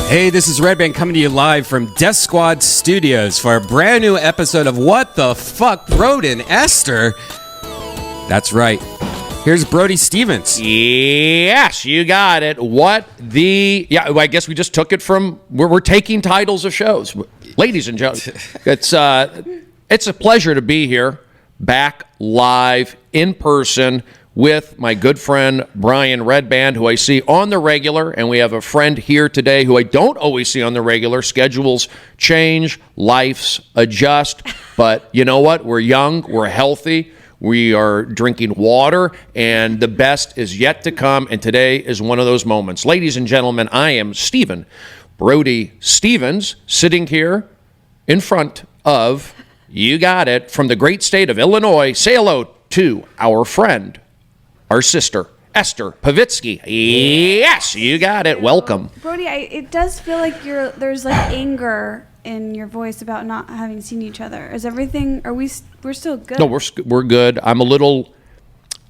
Hey, this is Redban coming to you live from Death Squad Studios for a brand new episode of What the Fuck, Brode Esther. That's right. Here's Brody Stevens. Yes, you got it. I guess we just took it from, we're taking titles of shows. Ladies and gentlemen, it's a pleasure to be here, back live, in person, with my good friend Brian Redban, who I see on the regular, and we have a friend here today who I don't always see on the regular. Schedules change, lives adjust, but you know what? We're young, we're healthy, we are drinking water, and the best is yet to come, and today is one of those moments. Ladies and gentlemen, I am Stephen Brody Stevens, sitting here in front of, you got it, from the great state of Illinois. Say hello to our friend, our sister, Esther Povitsky. Yes, you got it. Welcome. Brody, it does feel like there's like anger in your voice about not having seen each other. Is everything, we're still good? No, we're good. I'm a little,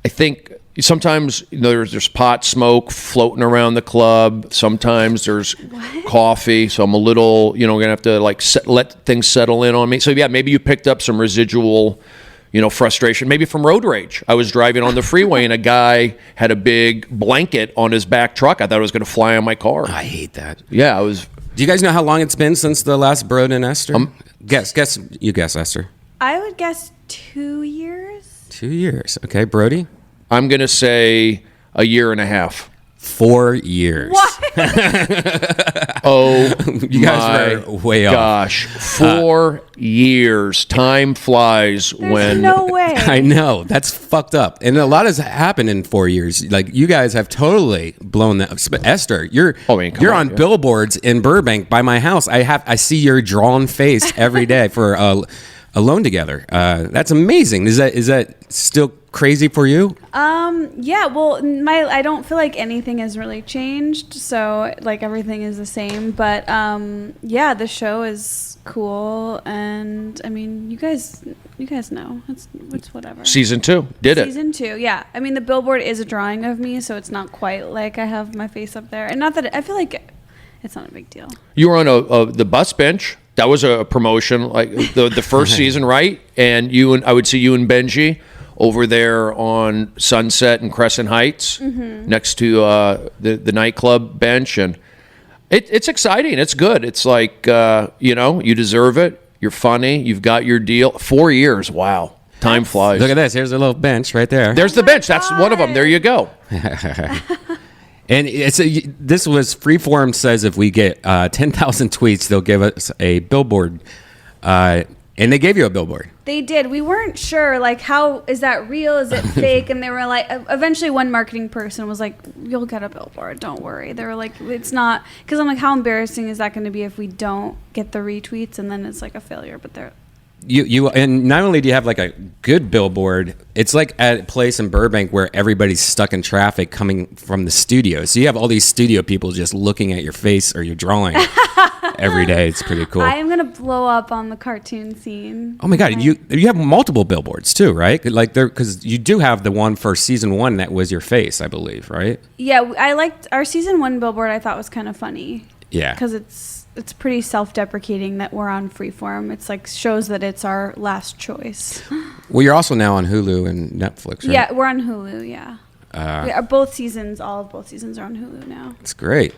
I think sometimes there's pot smoke floating around the club. Sometimes there's coffee. So I'm a little, we're going to have to let things settle in on me. So yeah, maybe you picked up some residual frustration, maybe from road rage. I was driving on the freeway and a guy had a big blanket on his back truck. I thought it was going to fly on my car. I hate that. Yeah, I was. Do you guys know how long it's been since the last Brode and Esther? Guess, Esther. I would guess 2 years. 2 years. Okay, Brody? I'm going to say a year and a half. 4 years. What? Oh, you guys were way off. Gosh, 4 years. Time flies. There's no way. I know. That's fucked up. And a lot has happened in 4 years. Like, you guys have totally blown that. But Esther, you're on billboards in Burbank by my house. I see your drawn face every day for Alone Together. That's amazing. Is that still crazy for you? Yeah, well, I don't feel like anything has really changed, so like everything is the same, but yeah, the show is cool, and I mean, you guys know it's whatever. Season 2 did it. Season 2, yeah. I mean, the billboard is a drawing of me, so it's not quite like I have my face up there, and not that I feel like it's not a big deal. You were on the bus bench. That was a promotion, like the first season, right? And I would see you and Benji over there on Sunset and Crescent Heights, next to the nightclub bench, and it's exciting. It's good. It's like you deserve it. You're funny. You've got your deal. 4 years. Wow, time flies. Look at this. Here's a little bench right there. There's the bench. That's one of them. There you go. And this was Freeform says if we get 10,000 tweets, they'll give us a billboard. And they gave you a billboard. They did. We weren't sure, like, how is that real? Is it fake? And they were like, eventually one marketing person was like, you'll get a billboard. Don't worry. They were like, it's not, because I'm like, how embarrassing is that going to be if we don't get the retweets and then it's like a failure? But they're. You and not only do you have like a good billboard, it's like at a place in Burbank where everybody's stuck in traffic coming from the studio. So you have all these studio people just looking at your face or your drawing every day. It's pretty cool. I am gonna blow up on the cartoon scene. Oh my God, you have multiple billboards too, right? Like because you do have the one for season 1 that was your face, I believe, right? Yeah, I liked our season 1 billboard. I thought was kind of funny. Yeah, because it's pretty self-deprecating that we're on Freeform. It's like shows that it's our last choice. Well, you're also now on Hulu and Netflix, right? Yeah, we're on Hulu, yeah. All of both seasons are on Hulu now. It's great.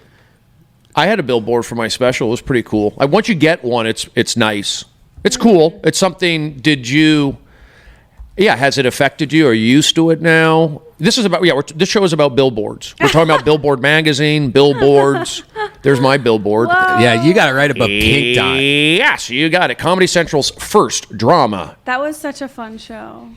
I had a billboard for my special. It was pretty cool. Once you get one, it's nice. It's cool. It's something, has it affected you? Are you used to it now? This is about, this show is about billboards. We're talking about Billboard Magazine, billboards. There's my billboard. Whoa. Yeah, you got it right above Pink Dot. Yes, you got it. Comedy Central's first drama. That was such a fun show.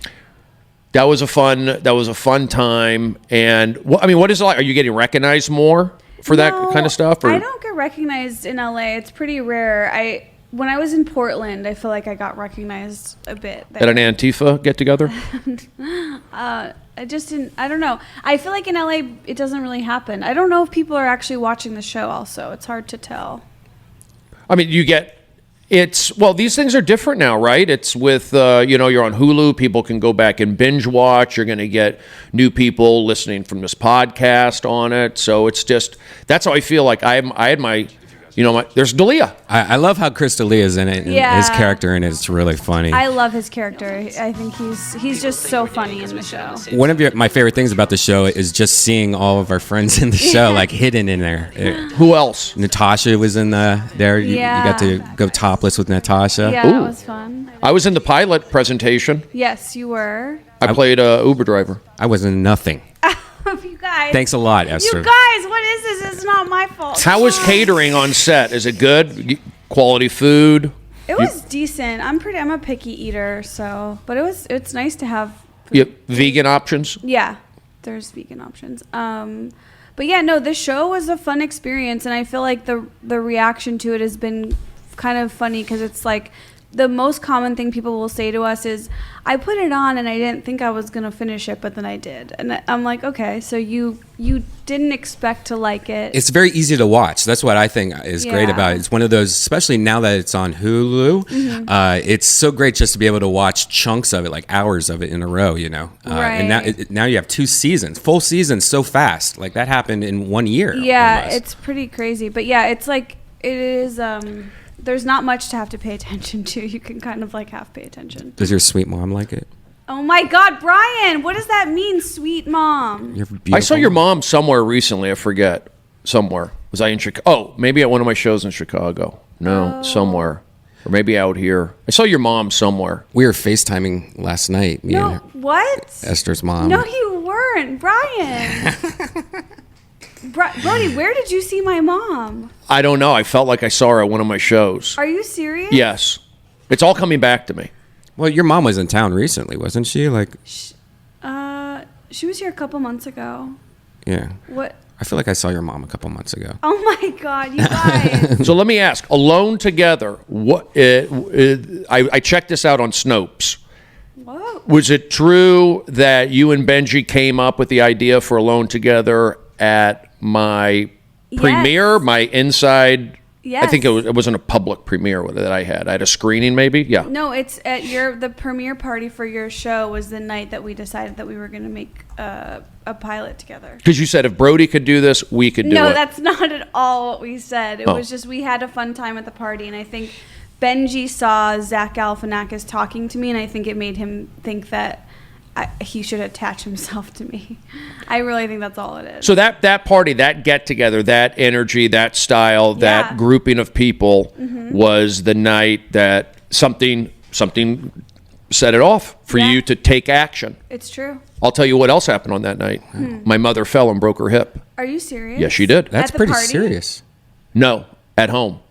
That was a fun time. And what is it like? Are you getting recognized more for that kind of stuff? Or? I don't get recognized in LA. It's pretty rare. When I was in Portland, I feel like I got recognized a bit there. At an Antifa get-together? I just didn't, I don't know. I feel like in LA, it doesn't really happen. I don't know if people are actually watching the show also. It's hard to tell. I mean, these things are different now, right? It's with, you're on Hulu. People can go back and binge watch. You're going to get new people listening from this podcast on it. So it's just, that's how I feel like I had my there's D'Elia. I love how Chris D'Elia is in it. And his character in it is really funny. I love his character. I think he's just so funny in the show. One of my favorite things about the show is just seeing all of our friends in the show, like hidden in there. Who else? Natasha was in there. You got to go topless with Natasha. Yeah, that was fun. I was in the pilot presentation. Yes, you were. I played a Uber driver. I was in nothing. You guys. Thanks a lot, Esther. You guys, what is this? It's not my fault. How was catering on set? Is it good? Quality food? It was decent. I'm a picky eater, but it's nice to have vegan options? Yeah. There's vegan options. But yeah, no, this show was a fun experience, and I feel like the reaction to it has been kind of funny because it's like the most common thing people will say to us is, I put it on and I didn't think I was going to finish it, but then I did. And I'm like, okay, so you didn't expect to like it. It's very easy to watch. That's what I think is great about it. It's one of those, especially now that it's on Hulu, it's so great just to be able to watch chunks of it, like hours of it in a row, Right. And now you have 2 seasons, full seasons so fast. Like that happened in 1 year. Yeah, almost. it's pretty crazy. But yeah, it's like, it is... there's not much to have to pay attention to. You can kind of like half pay attention. Does your sweet mom like it? Oh my God, Brian, what does that mean, sweet mom? You're beautiful. I saw your mom somewhere recently. I forget. Somewhere. Was I in Chicago? Oh, maybe at one of my shows in Chicago. No, somewhere. Or maybe out here. I saw your mom somewhere. We were FaceTiming last night. Me and what? Esther's mom. No, you weren't, Brian. Brody, where did you see my mom? I don't know. I felt like I saw her at one of my shows. Are you serious? Yes. It's all coming back to me. Well, your mom was in town recently, wasn't she? She was here a couple months ago. Yeah. What? I feel like I saw your mom a couple months ago. Oh my God, you guys. So let me ask, Alone Together, what? I checked this out on Snopes. Whoa. Was it true that you and Benji came up with the idea for Alone Together at my premiere, my inside? Yes. I think it wasn't a public premiere that I had. I had a screening, maybe. Yeah. No, it's at the premiere party for your show was the night that we decided that we were going to make a pilot together. Because you said if Brody could do this, we could do it. No, that's not at all what we said. It was just we had a fun time at the party, and I think Benji saw Zach Galifianakis talking to me, and I think it made him think that he should attach himself to me. I really think that's all it is. So that party, that get together, that energy, that style, that grouping of people was the night that something set it off for you to take action. It's true. I'll tell you what else happened on that night. My mother fell and broke her hip. Are you serious? Yes, she did. That's pretty serious. No, at home.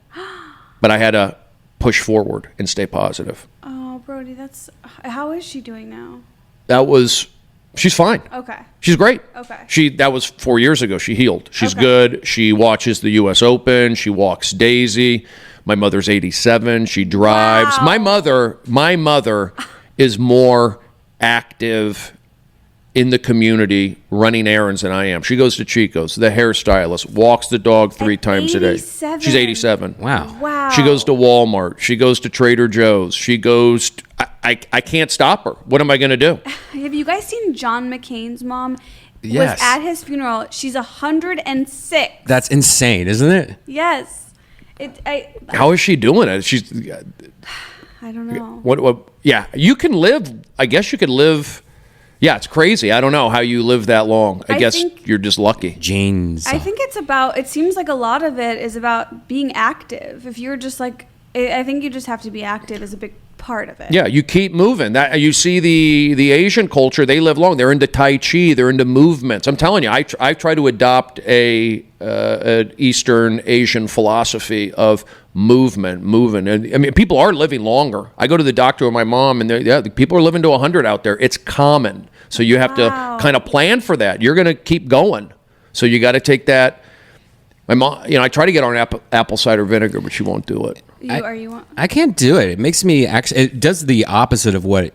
But I had to push forward and stay positive. Oh, Brody, how is she doing now? She's fine. Okay. She's great. Okay. That was 4 years ago. She healed. She's good. She watches the U.S. Open. She walks Daisy. My mother's 87. She drives. Wow. My mother is more active in the community running errands than I am. She goes to Chico's, the hairstylist, walks the dog 3 times a day. She's 87. Wow. She goes to Walmart. She goes to Trader Joe's. She goes... I can't stop her. What am I going to do? Have you guys seen John McCain's mom? Yes. Was at his funeral. She's 106. That's insane, isn't it? Yes. How is she doing it? She's... I don't know. What? Yeah, you can live... I guess you could live... Yeah, it's crazy. I don't know how you live that long. I guess you're just lucky. Genes. I think it seems like a lot of it is about being active. If you're just like... I think you just have to be active is a big part of it. Yeah, you keep moving. That you see the Asian culture, they live long. They're into Tai Chi, they're into movements. I'm telling you, I try to adopt an Eastern Asian philosophy of movement. And I mean, people are living longer. I go to the doctor with my mom, and people are living to 100 out there. It's common. So you have to kind of plan for that. You're going to keep going. So you got to take that. My mom, I try to get on apple cider vinegar, but she won't do it. I can't do it. It makes me it does the opposite of what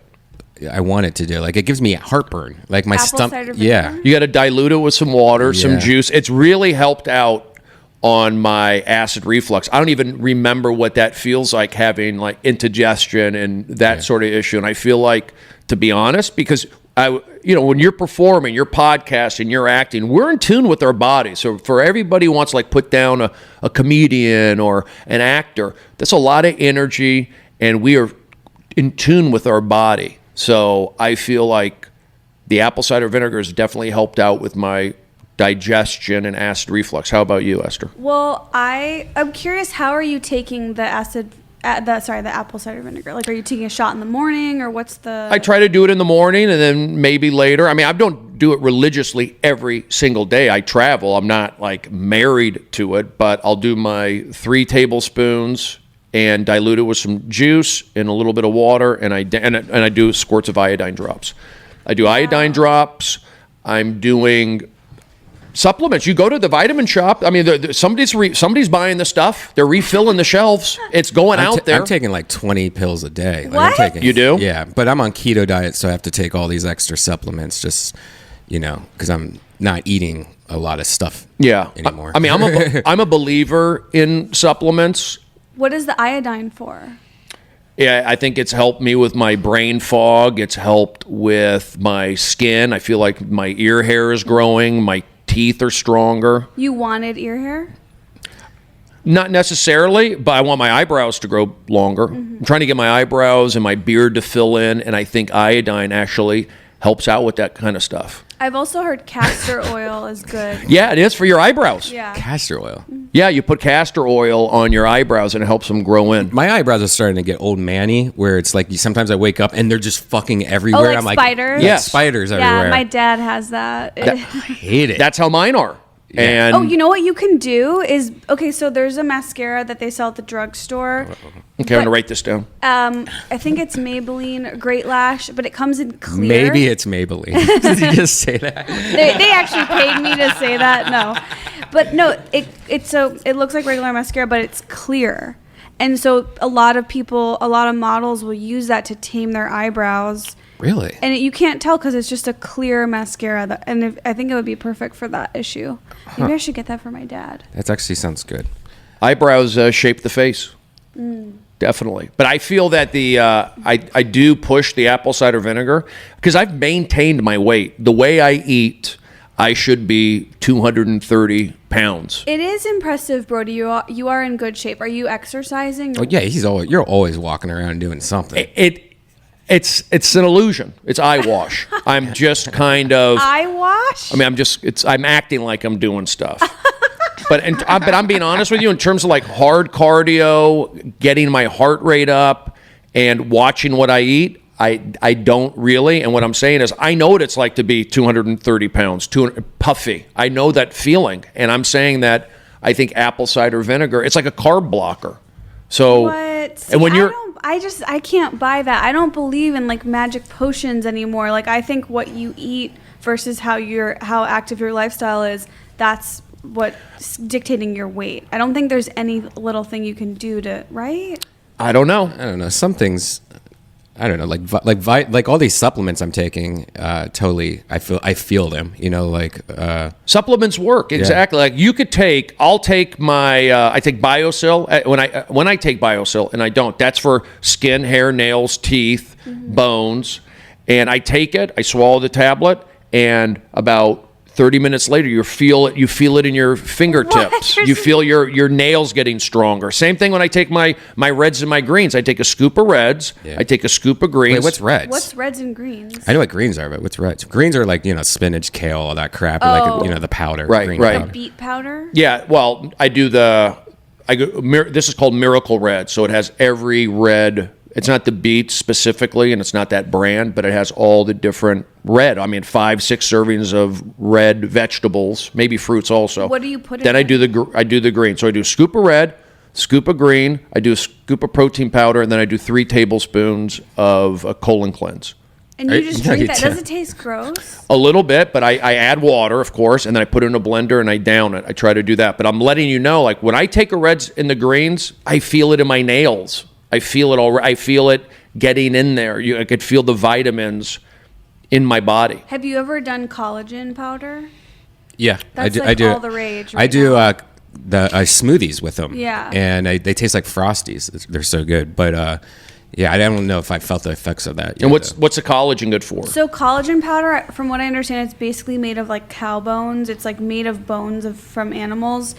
I want it to do. Like it gives me heartburn. Like my stomach. Yeah. You got to dilute it with some water, some juice. It's really helped out on my acid reflux. I don't even remember what that feels like, having like indigestion and that sort of issue. And I feel like, to be honest, because when you're performing, you're podcasting, you're acting, we're in tune with our body. So for everybody who wants to like put down a comedian or an actor, that's a lot of energy, and we are in tune with our body. So I feel like the apple cider vinegar has definitely helped out with my digestion and acid reflux. How about you, Esther? Well, I'm curious, how are you taking the apple cider vinegar? Like, are you taking a shot in the morning, or what's the... I try to do it in the morning and then maybe later. I mean, I don't do it religiously every single day. I travel. I'm not like married to it, but I'll do my 3 tablespoons and dilute it with some juice and a little bit of water, and I do squirts of iodine drops. I do iodine drops. I'm doing supplements. You go to the vitamin shop. I mean, somebody's buying the stuff. They're refilling the shelves. It's going out there. I'm taking like 20 pills a day. What? You do? Yeah, but I'm on keto diet, so I have to take all these extra supplements just, because I'm not eating a lot of stuff anymore. I mean, I'm a believer in supplements. What is the iodine for? Yeah, I think it's helped me with my brain fog. It's helped with my skin. I feel like my ear hair is growing. My teeth are stronger. You wanted ear hair? Not necessarily, but I want my eyebrows to grow longer. Mm-hmm. I'm trying to get my eyebrows and my beard to fill in, and I think iodine actually helps out with that kind of stuff. I've also heard castor oil is good. Yeah, it is for your eyebrows. Yeah. Castor oil. Yeah, you put castor oil on your eyebrows and it helps them grow in. My eyebrows are starting to get old manny, where it's like sometimes I wake up and they're just fucking everywhere. Like I'm like, spiders? Yes. Spiders everywhere. Yeah, my dad has that. I hate it. That's how mine are. Yeah. And you know what you can do is, so there's a mascara that they sell at the drugstore. Okay, I'm going to write this down. I think it's Maybelline Great Lash, but it comes in clear. Maybe it's Maybelline. Did you just say that? They actually paid me to say that. No. But no, it looks like regular mascara, but it's clear. And so a lot of models will use that to tame their eyebrows. Really? And you can't tell because it's just a clear mascara. I think it would be perfect for that issue. Maybe I should get that for my dad. That actually sounds good. Eyebrows shape the face. Definitely. But I feel that I do push the apple cider vinegar because I've maintained my weight. The way I eat, I should be 230 pounds. It is impressive, Brody. You are in good shape. Are you exercising? Oh yeah, you're always walking around doing something. It's an illusion. It's eye wash. I'm just kind of eye wash. I mean, I'm acting like I'm doing stuff. But I'm being honest with you, in terms of like hard cardio, getting my heart rate up, and watching what I eat, I don't really. And what I'm saying is, I know what it's like to be 230 pounds, puffy. I know that feeling. And I'm saying that I think apple cider vinegar, it's like a carb blocker. So, what? See, and when you're, I can't buy that. I don't believe in like magic potions anymore. Like, I think what you eat versus how active your lifestyle is, that's what's dictating your weight. I don't think there's any little thing you can do to, right? I don't know. Some things, I don't know, like all these supplements I'm taking, totally, I feel them, supplements work. Exactly. Yeah. Like you could I take BioSil when I take BioSil, and I don't, that's for skin, hair, nails, teeth, bones. And I take it, I swallow the tablet, and about 30 minutes later, you feel it in your fingertips. You feel your nails getting stronger. Same thing when I take my reds and my greens. I take a scoop of reds. Yeah. I take a scoop of greens. Wait, what's reds? What's reds and greens? I know what greens are, but what's reds? Greens are like, spinach, kale, all that crap. Like, the powder. Right. Like beet powder? Yeah, well, this is called Miracle Red. So it has every red. It's not the beets specifically, and it's not that brand, but it has all the different red. I mean, 5-6 servings of red vegetables, maybe fruits also. What do you put in Then it? I do the green. So I do a scoop of red, scoop of green, I do a scoop of protein powder, and then I do 3 tablespoons of a colon cleanse. And you just drink that. Does it taste gross? A little bit, but I add water, of course, and then I put it in a blender and I down it. I try to do that. But I'm letting you know, like when I take a reds and the greens, I feel it in my nails. I feel it already. I feel it getting in there. I could feel the vitamins in my body. Have you ever done collagen powder? Yeah, That's I do. all the rage. I do smoothies with them. Yeah. And they taste like Frosties. They're so good. But yeah, I don't know if I felt the effects of that yet. And what's the collagen good for? So collagen powder, from what I understand, it's basically made of like cow bones. It's like made of bones from animals,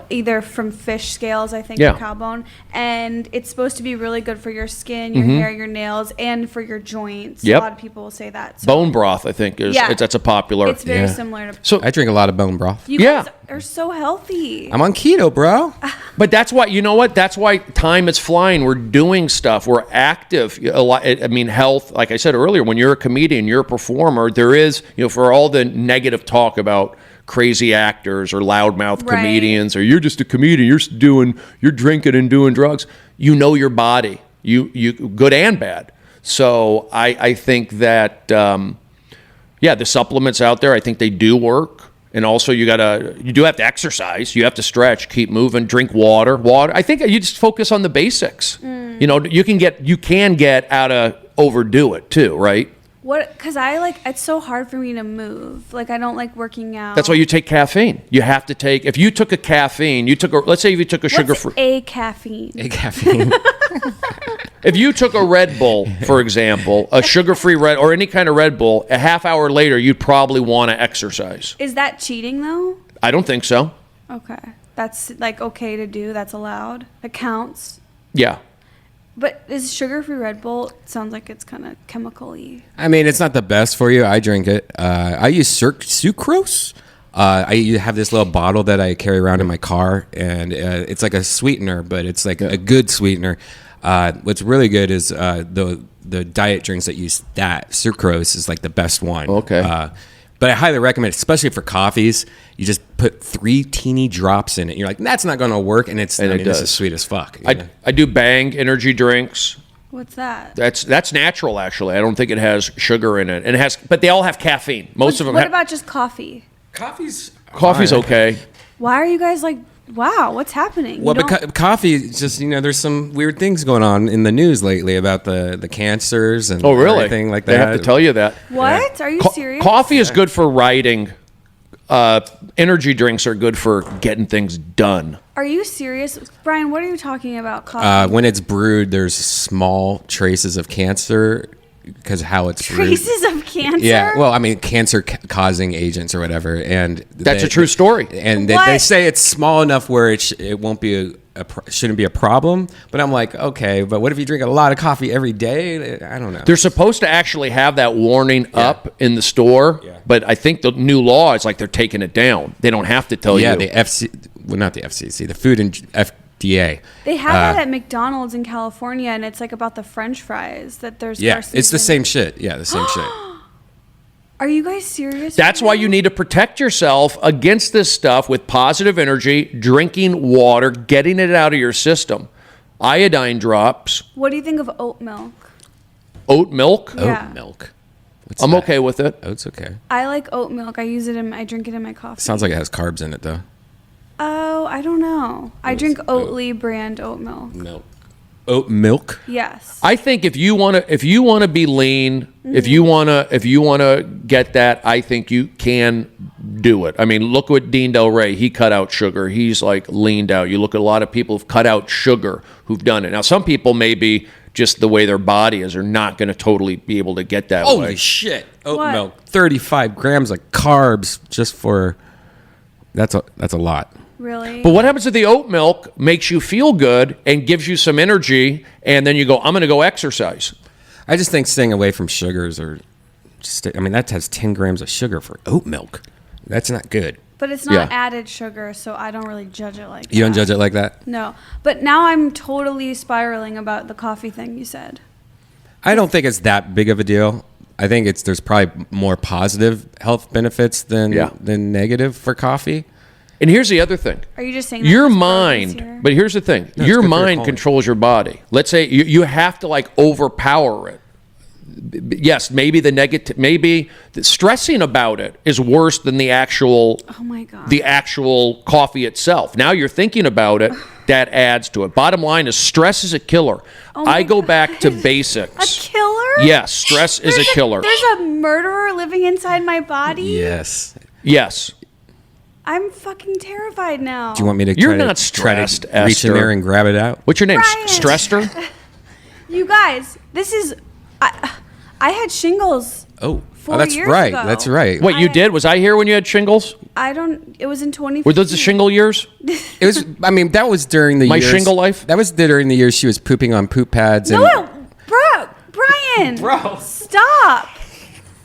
either from fish scales, I think, or cow bone. And it's supposed to be really good for your skin, your hair, your nails, and for your joints. Yep. A lot of people will say that. So. Bone broth, I think, that's a popular. It's very similar to. So I drink a lot of bone broth. You guys are so healthy. I'm on keto, bro. But that's why, you know what? That's why time is flying. We're doing stuff. We're active. A lot. I mean, health, like I said earlier, when you're a comedian, you're a performer, there is, for all the negative talk about crazy actors or loudmouth comedians, or you're just a comedian, you're drinking and doing drugs. You know your body, you good and bad. So I think that, the supplements out there, I think they do work. And also you do have to exercise. You have to stretch, keep moving, drink water. I think you just focus on the basics. You can get out of overdo it too, right? Because it's so hard for me to move. Like, I don't like working out. That's why you take caffeine. You have to take, if you took a caffeine, let's say if you took a sugar-free. A caffeine? A caffeine. If you took a Red Bull, for example, a sugar-free or any kind of Red Bull, a half hour later, you'd probably want to exercise. Is that cheating, though? I don't think so. Okay. That's, okay to do? That's allowed? It counts? Yeah. But is sugar-free Red Bull, sounds like it's kind of chemical-y. I mean, it's not the best for you. I drink it. I use sucrose. I have this little bottle that I carry around in my car, and it's like a sweetener, but it's like a good sweetener. What's really good is the diet drinks that use that. Sucrose is like the best one. Okay. But I highly recommend it, especially for coffees. You just put 3 teeny drops in it. You're like, that's not going to work, and this is sweet as fuck. I do Bang energy drinks. What's that? That's natural, actually. I don't think it has sugar in it, and but they all have caffeine. Most of them. What about just coffee? Coffee's okay. Why are you guys like? Wow, what's happening? Well, but coffee is just, there's some weird things going on in the news lately about the cancers and everything like that. They have to tell you that. What? Are you serious? Coffee is good for writing. Energy drinks are good for getting things done. Are you serious? Brian, what are you talking about? Coffee? When it's brewed, there's small traces of cancer because how it's brewed. Traces of cancer? Yeah, well, I mean, cancer-causing agents or whatever, and that's a true story. And they say it's small enough where it won't be shouldn't be a problem. But I'm like, okay, but what if you drink a lot of coffee every day? I don't know. They're supposed to actually have that warning up in the store, but I think the new law is like they're taking it down. They don't have to tell you. Yeah, not the FCC, the Food and FDA. They have that at McDonald's in California, and it's like about the French fries that there's. Yeah, it's the same shit. Yeah, the same shit. Are you guys serious? That's why you need to protect yourself against this stuff with positive energy, drinking water, getting it out of your system. Iodine drops. What do you think of oat milk? Oat milk? Yeah. Oat milk. I'm okay with it. Oat's okay. I like oat milk. I drink it in my coffee. Sounds like it has carbs in it, though. Oh, I don't know. I drink Oatly brand oat milk. No. Oat milk? Yes. I think if you want to be lean, if you want to get that, I think you can do it. I mean, look at Dean Del Rey. He cut out sugar. He's like leaned out. You look at a lot of people who've cut out sugar who've done it. Now, some people maybe just the way their body is are not going to totally be able to get that way. Holy shit. Oat milk. 35 grams of carbs just for that's a lot. Really? But what happens if the oat milk makes you feel good and gives you some energy, and then you go, I'm going to go exercise? I just think staying away from sugars that has 10 grams of sugar for oat milk. That's not good. But it's not added sugar, so I don't really judge it like that. You don't judge it like that? No. But now I'm totally spiraling about the coffee thing you said. I don't think it's that big of a deal. I think there's probably more positive health benefits than negative for coffee. And here's the other thing. Are you just saying your mind? But here's the thing. No, your mind controls your body. Let's say you have to like overpower it. Yes, maybe the stressing about it is worse than the actual. Oh my God. The actual coffee itself. Now you're thinking about it. That adds to it. Bottom line is stress is a killer. I go back to basics. A killer? Yes, stress is a killer. There's a murderer living inside my body? Yes. Yes. I'm fucking terrified now. Do you want me to You're try not to stressed, reach in Esther. there and grab it out? What's your name? Brian. Strester? You guys, this is... I had shingles. Oh, 4 that's years right. ago. That's right. Wait, you did? Was I here when you had shingles? It was in 2015. Were those the shingle years? It was. I mean, that was during the My years, shingle life? That was during the years she was pooping on poop pads. And Brian. Bro. Stop.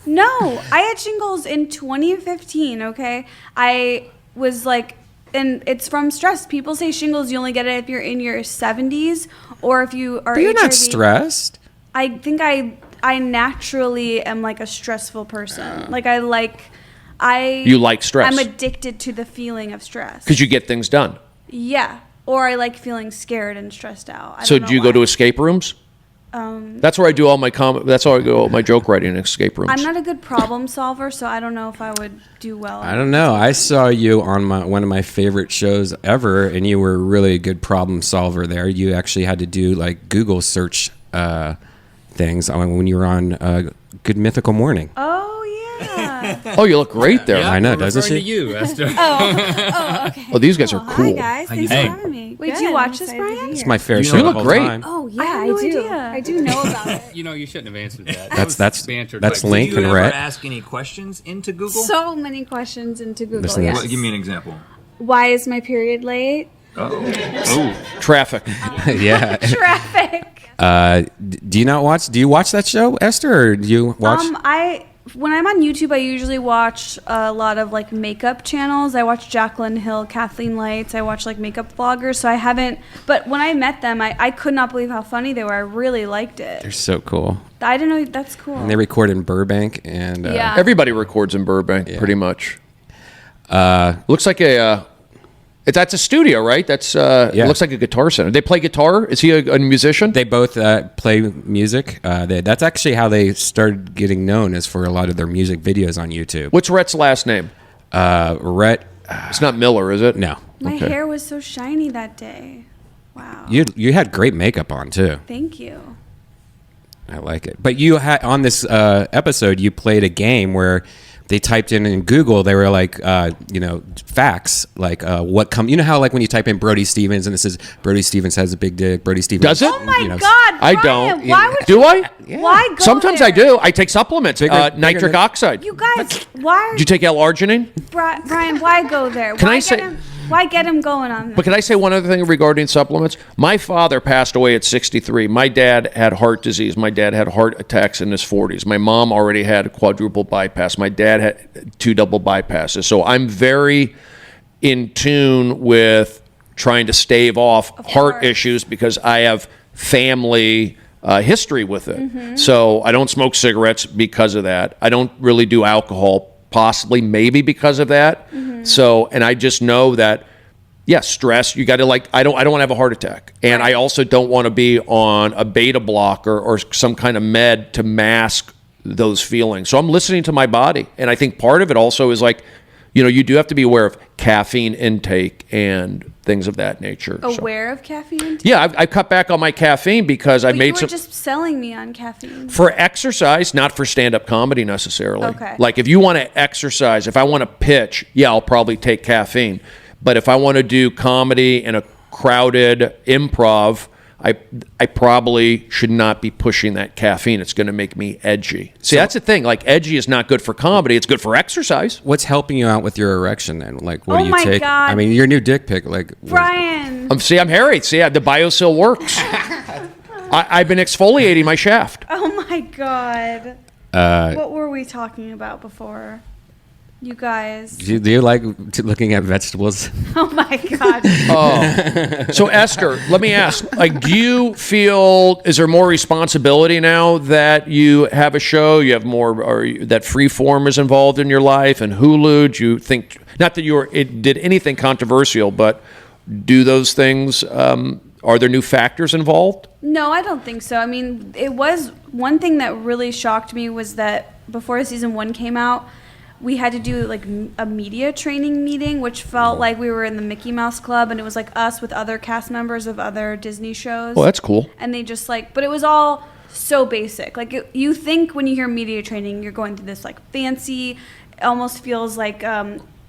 No, I had shingles in 2015, okay? I was like, and it's from stress. People say shingles, you only get it if you're in your 70s or if you are But you're HIV. not stressed. I think I naturally am like a stressful person. You like stress. I'm addicted to the feeling of stress. Because you get things done. Yeah. Or I like feeling scared and stressed out. So do you go to escape rooms? That's where I do all my that's how I go all my joke writing in escape rooms. I'm not a good problem solver, so I don't know if I would do well. I don't know. I saw you on one of my favorite shows ever, and you were really a good problem solver there. You actually had to do like Google search things when you were on Good Mythical Morning. Oh, yeah. Oh, you look great there. Yeah, I know, we're doesn't referring she? to you, Esther. Okay. Oh, these guys are Hi, cool. guys. How you Thanks for doing? having me. Wait, Good. do you watch I'm this, excited to be Brian? here. It's my fair You share know the look whole great. time. Oh, yeah, I had I no do. idea. I do know about it. You know, you shouldn't have answered that. That's bantered that's by Link Google. and Do you ever Rhett. ask any questions into Google? So many questions into Google. Listen, Yes. Well, give me an example. Why is my period late? Oh, Traffic. Yeah. Traffic. Do you not watch? Do you watch that show, Esther, or do you watch? When I'm on YouTube, I usually watch a lot of like makeup channels. I watch Jaclyn Hill, Kathleen Lights. I watch like makeup vloggers. So I haven't. But when I met them, I could not believe how funny they were. I really liked it. They're so cool. I didn't know that's cool. And they record in Burbank, and Yeah. Everybody records in Burbank, Yeah. pretty much. Looks like that's a studio, right? That's It looks like a guitar center. They play guitar. Is he a musician? they both play music. That's actually how they started getting known, is for a lot of their music videos on YouTube. What's Rhett's last name? Rhett? It's not Miller, is it? No. My Okay. hair was so shiny that day. Wow. You had great makeup on too. Thank you. I like it. But you had on this episode, you played a game where they typed in Google, they were like, facts, like what come. You know how like when you type in Brody Stevens and it says Brody Stevens has a big dick. Brody Stevens. Does it? Oh my you know, God, I Brian, don't. Why would Do you, I? Why go Sometimes there? I do. I take supplements. Bigger Nitric than- oxide. You guys, why are Did you take L-arginine? Brian, why go there? Can why I say- why get him going on this? But can I say one other thing regarding supplements? My father passed away at 63. My dad had heart disease. My dad had heart attacks in his 40s. My mom already had a quadruple bypass. My dad had 2 double bypasses. So I'm very in tune with trying to stave off heart course. issues because I have family history with it. So I don't smoke cigarettes because of that. I don't really do alcohol, possibly maybe because of that. So, and I just know that, stress, you got to I don't want to have a heart attack. And I also don't want to be on a beta blocker or some kind of med to mask those feelings. So I'm listening to my body. And I think part of it also is you do have to be aware of caffeine intake and things of that nature. So- Aware of caffeine? Yeah, I've cut back on my caffeine because I've But made you were some just selling me on caffeine. for exercise, not for stand-up comedy necessarily. Okay. Like if you want to exercise, if I want to pitch, I'll probably take caffeine. But if I want to do comedy in a crowded improv, I probably should not be pushing that caffeine. It's going to make me edgy. See, that's the thing. Like edgy is not good for comedy. It's good for exercise. What's helping you out with your erection then? Like, what Oh do you my take? God. I mean, your new dick pic, like. Brian. I'm hairy. See, the BioSil works. I've been exfoliating my shaft. Oh my God. What were we talking about before? You guys. Do you like looking at vegetables? Oh my God. So Esther, let me ask, do you feel, is there more responsibility now that you have a show, you have more, or that Freeform is involved in your life, and Hulu? Do you think, not that it did anything controversial, but do those things, are there new factors involved? No, I don't think so. I mean, it was one thing that really shocked me was that before season 1 came out, we had to do like a media training meeting, which felt like we were in the Mickey Mouse Club, and it was like us with other cast members of other Disney shows. Well, that's cool. And they just but it was all so basic. Like you think when you hear media training, you're going through this like fancy, almost feels like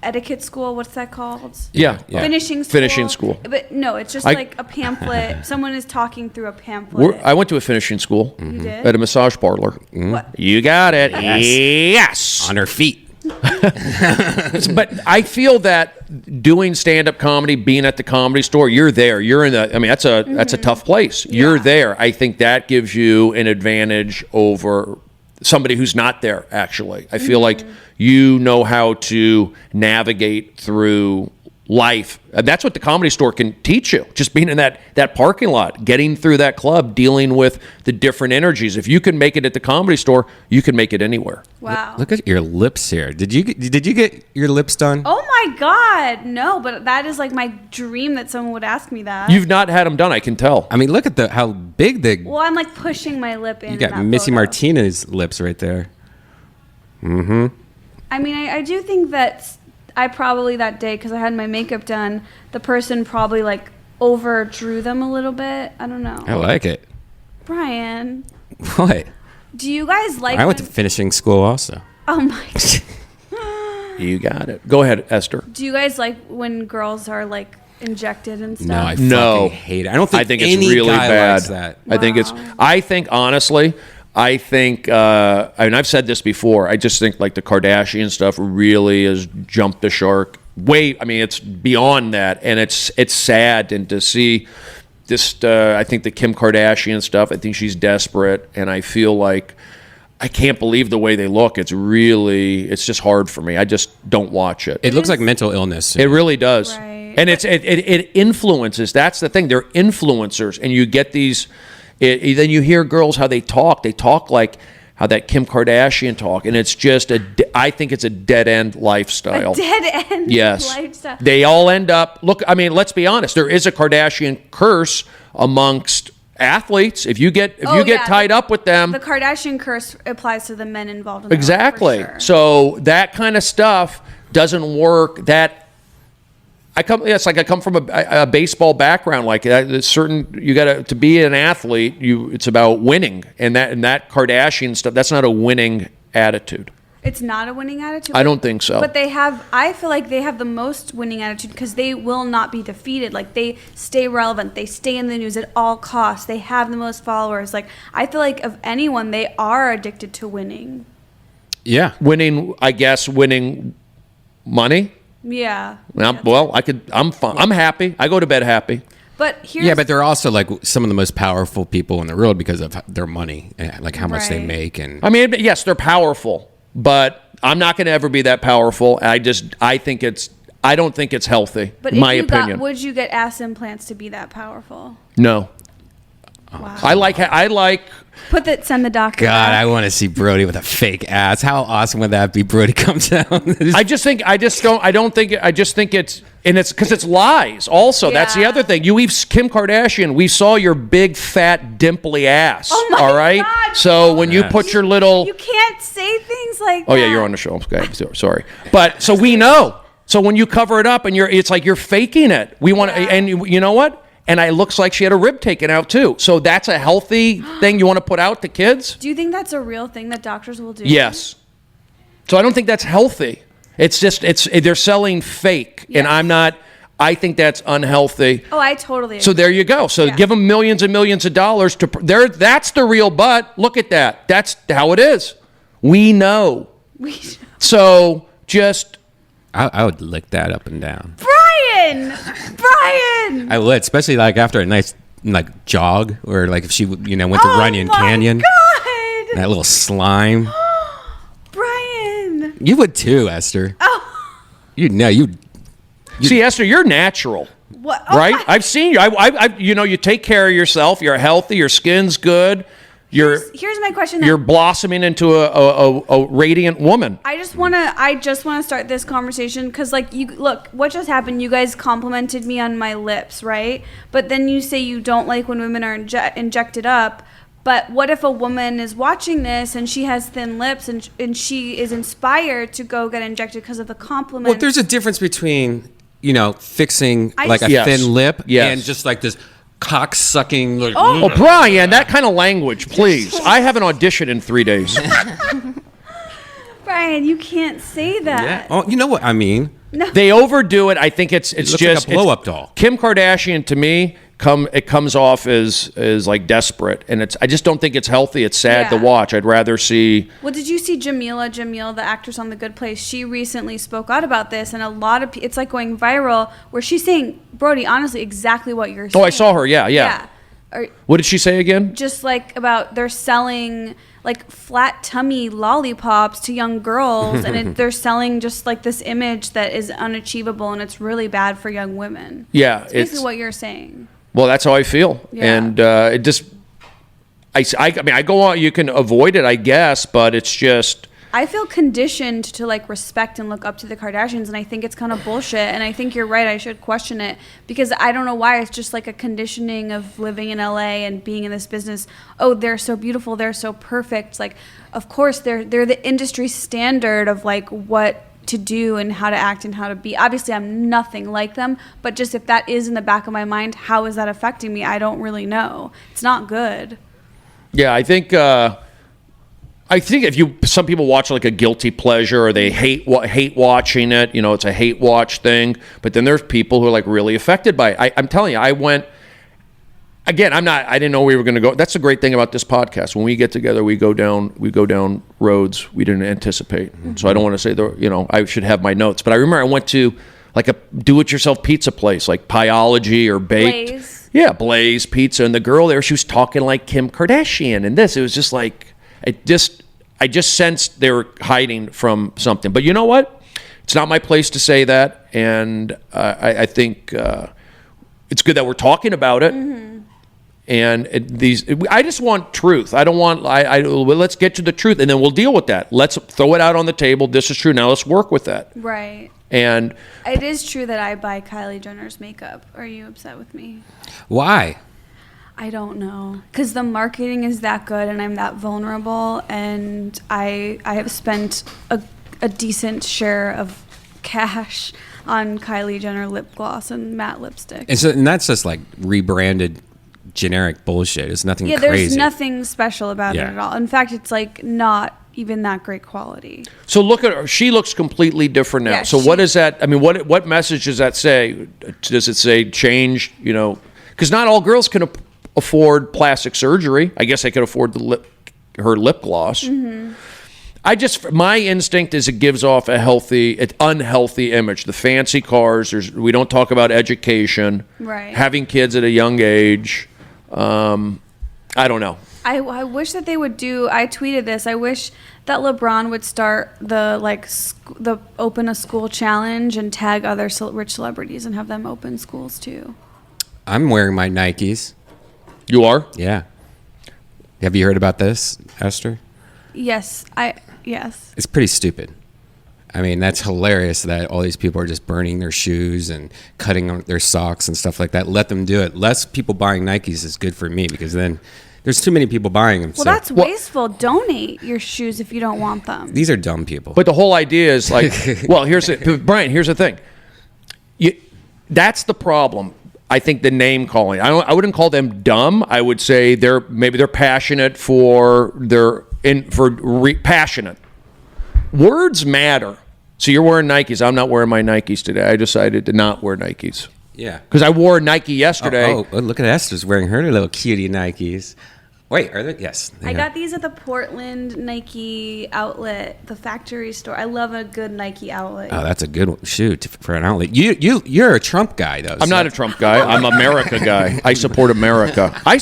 etiquette school. What's that called? Yeah. Finishing school. But no, it's just like a pamphlet. Someone is talking through a pamphlet. I went to a finishing school. You did? At a massage parlor. What? You got it. Yes. On her feet. But I feel that doing stand-up comedy, being at the Comedy Store, you're there. You're in the. I mean, that's a tough place. You're there. I think that gives you an advantage over somebody who's not there. Actually, I feel like you know how to navigate through life. That's what the Comedy Store can teach you. Just being in that parking lot, getting through that club, dealing with the different energies. If you can make it at the Comedy Store, you can make it anywhere. Wow. Look at your lips here. Did you get your lips done? Oh my God, no! But that is like my dream that someone would ask me that. You've not had them done, I can tell. I mean, look at how big the. Well, I'm like pushing my lip in. You got that Missy photo. Martinez's lips right there. I mean, I do think that I probably that day, because I had my makeup done, the person probably like overdrew them a little bit. I don't know. I like it. Brian, What? do you guys like? I went to finishing school also. Oh my God. You got it. Go ahead, Esther. Do you guys like when girls are like injected and stuff? No, I No. fucking hate it. I don't think I think any it's really guy bad. likes that. I think honestly, I think I've said this before. I just think like the Kardashian stuff really has jumped the shark. It's beyond that, and it's sad and to see this. I think the Kim Kardashian stuff. I think she's desperate, and I feel like I can't believe the way they look. It's just hard for me. I just don't watch it. It looks like mental illness. It really does. Right. And it influences. That's the thing. They're influencers. And you get these, then you hear girls how they talk. They talk like how that Kim Kardashian talk. And it's just I think it's a dead-end lifestyle. A dead end lifestyle. They all end up, let's be honest. There is a Kardashian curse amongst athletes. If you get tied up with them. The Kardashian curse applies to the men involved in that. Exactly. For sure. So that kind of stuff doesn't work. I come from a baseball background. Like you got to be an athlete. It's about winning, and that Kardashian stuff. That's not a winning attitude. It's not a winning attitude. I don't think so. But I feel like they have the most winning attitude because they will not be defeated. Like they stay relevant. They stay in the news at all costs. They have the most followers. Like I feel like of anyone, they are addicted to winning. Yeah. Winning money. Yeah. I'm fine. I'm happy. I go to bed happy. But but they're also like some of the most powerful people in the world because of their money, like how much they make. And yes, they're powerful, but I'm not going to ever be that powerful. I don't think it's healthy. But my opinion. Would you get ass implants to be that powerful? No. Wow. I like. Send the doctor. God, I want to see Brody with a fake ass. How awesome would that be? Brody comes down. I just think it's because it's lies. Also, that's the other thing. Kim Kardashian. We saw your big fat dimply ass. Oh my all right. God, so when you put your little, you can't say things like that. Oh yeah, you're on the show. Okay, sorry. But so we know. So when you cover it up and it's like you're faking it. We want to, and you know what? And it looks like she had a rib taken out too. So that's a healthy thing you want to put out to kids? Do you think that's a real thing that doctors will do? Yes. So I don't think that's healthy. It's just they're selling fake, and I think that's unhealthy. Oh, I totally agree. So there you go. So give them millions and millions of dollars that's the real butt. Look at that. That's how it is. We know. So just I would lick that up and down. Brian! I would, especially like after a nice like jog, or like if she went to Runyon Canyon. God! That little slime. Brian! You would too, Esther. Oh. You see, Esther, you're natural. What? Oh right? my- I've seen you. You take care of yourself. You're healthy. Your skin's good. Here's my question. You're blossoming into a radiant woman. I just want to start this conversation because, like, look, what just happened? You guys complimented me on my lips, right? But then you say you don't like when women are injected up. But what if a woman is watching this and she has thin lips and she is inspired to go get injected because of the compliment? Well, there's a difference between fixing like a Yes. thin lip Yes. and just like this cock sucking. Like, Oh, Brian, that kind of language, please. I have an audition in 3 days. Brian, you can't say that. Yeah. Oh, you know what I mean? No. They overdo it. I think it's looks just like a blow-up doll. Kim Kardashian to me comes off as like desperate, and I just don't think it's healthy. It's sad to watch. I'd rather see. Well, did you see Jamil, the actress on The Good Place? She recently spoke out about this, and a lot of it's like going viral, where she's saying, Brody, honestly, exactly what you're saying. Oh, I saw her. Yeah. What did she say again? Just like about they're selling like flat tummy lollipops to young girls, and they're selling just like this image that is unachievable, and it's really bad for young women. Yeah, it's basically what you're saying. Well, that's how I feel, and it just. I mean, I go on. You can avoid it, I guess, but it's just. I feel conditioned to like respect and look up to the Kardashians, and I think it's kind of bullshit. And I think you're right. I should question it because I don't know why. It's just like a conditioning of living in LA and being in this business. Oh, they're so beautiful. They're so perfect. Like, of course, they're the industry standard of like what to do and how to act and how to be. Obviously, I'm nothing like them, but just if that is in the back of my mind, how is that affecting me? I don't really know. It's not good. Yeah, I think if some people watch like a guilty pleasure or they hate watching it, it's a hate watch thing. But then there's people who are like really affected by it. I'm telling you, I went again. I didn't know we were going to go. That's the great thing about this podcast. When we get together, we go down roads we didn't anticipate. Mm-hmm. So I don't want to say I should have my notes. But I remember I went to like a do-it-yourself pizza place, like Pieology or Baked. Blaze. Yeah, Blaze Pizza, and the girl there, she was talking like Kim Kardashian, and it was just like. I just sensed they were hiding from something. But you know what? It's not my place to say that. And I think it's good that we're talking about it. Mm-hmm. And I just want truth. I don't want, let's get to the truth and then we'll deal with that. Let's throw it out on the table. This is true. Now let's work with that. Right. And it is true that I buy Kylie Jenner's makeup. Are you upset with me? Why? I don't know, because the marketing is that good and I'm that vulnerable, and I have spent a decent share of cash on Kylie Jenner lip gloss and matte lipstick. And that's just like rebranded generic bullshit. It's nothing crazy. Yeah, there's nothing special about it at all. In fact, it's like not even that great quality. So look at her. She looks completely different now. Yeah, so what is that? I mean, what message does that say? Does it say change, because not all girls can afford plastic surgery. I guess I could afford her lip gloss. Mm-hmm. My instinct is it gives off an unhealthy image. The fancy cars. We don't talk about education. Right. Having kids at a young age. I don't know. I wish that they would do. I tweeted this. I wish that LeBron would start the open a school challenge and tag other rich celebrities and have them open schools too. I'm wearing my Nikes. You are? Yeah. Have you heard about this, Esther? Yes. Yes. It's pretty stupid. I mean, that's hilarious that all these people are just burning their shoes and cutting their socks and stuff like that. Let them do it. Less people buying Nikes is good for me because then there's too many people buying them. Well, that's wasteful. Donate your shoes if you don't want them. These are dumb people. But the whole idea is like, Brian, here's the thing. That's the problem. I think the name calling. I wouldn't call them dumb. I would say they're passionate passionate. Words matter. So you're wearing Nikes. I'm not wearing my Nikes today. I decided to not wear Nikes. Yeah. Because I wore a Nike yesterday. Oh, look at Esther's wearing her little cutie Nikes. Wait, are they? Yes. I got these at the Portland Nike outlet, the factory store. I love a good Nike outlet. Oh, that's a good shoe for an outlet. You're a Trump guy, though. I'm not a Trump guy. I'm America guy. I support America. I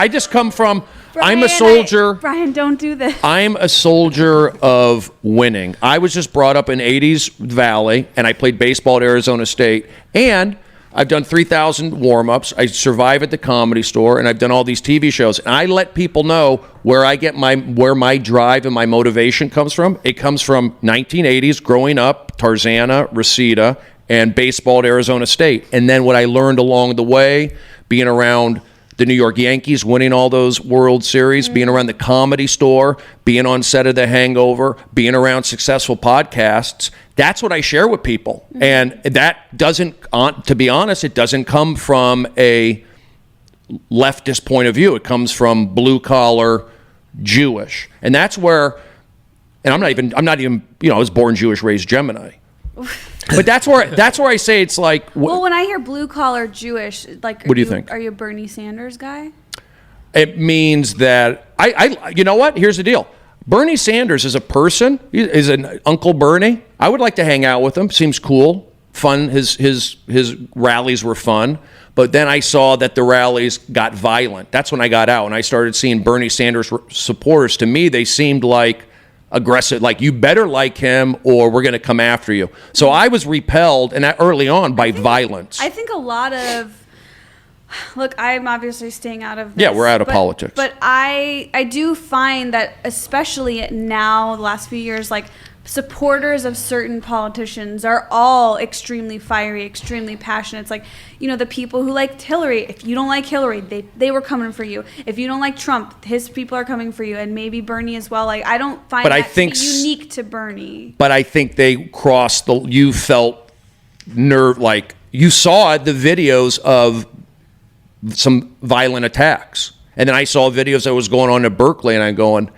just come from... I'm a soldier. Brian, don't do this. I'm a soldier of winning. I was just brought up in 80s Valley, and I played baseball at Arizona State, and I've done 3,000 warm-ups. I survive at the Comedy Store, and I've done all these TV shows. And I let people know where my drive and my motivation comes from. It comes from 1980s, growing up, Tarzana, Reseda, and baseball at Arizona State. And then what I learned along the way, being around the New York Yankees, winning all those World Series, being around the Comedy Store, being on set of The Hangover, being around successful podcasts. That's what I share with people. Mm-hmm. And that doesn't, to be honest, it doesn't come from a leftist point of view. It comes from blue-collar Jewish. And that's where And I'm not even, I was born Jewish, raised Gemini. But that's where I say it's like. Well, when I hear blue collar Jewish, like, what do you think? Are you a Bernie Sanders guy? It means that you know what? Here's the deal. Bernie Sanders is a person, is an Uncle Bernie. I would like to hang out with him. Seems cool, fun. His rallies were fun. But then I saw that the rallies got violent. That's when I got out and I started seeing Bernie Sanders supporters. To me, they seemed like aggressive, like you better like him or we're going to come after you. So I was repelled, and that early on, by violence. I think a lot of. Look, I'm obviously staying out of this. Yeah, we're out of politics. But I do find that, especially now, the last few years, like, supporters of certain politicians are all extremely fiery, extremely passionate. It's like, the people who liked Hillary, if you don't like Hillary, they were coming for you. If you don't like Trump, his people are coming for you, and maybe Bernie as well. Like, I don't find that to be unique to Bernie. But I think they crossed you felt like you saw the videos of some violent attacks. And then I saw videos that was going on in Berkeley, and I'm going,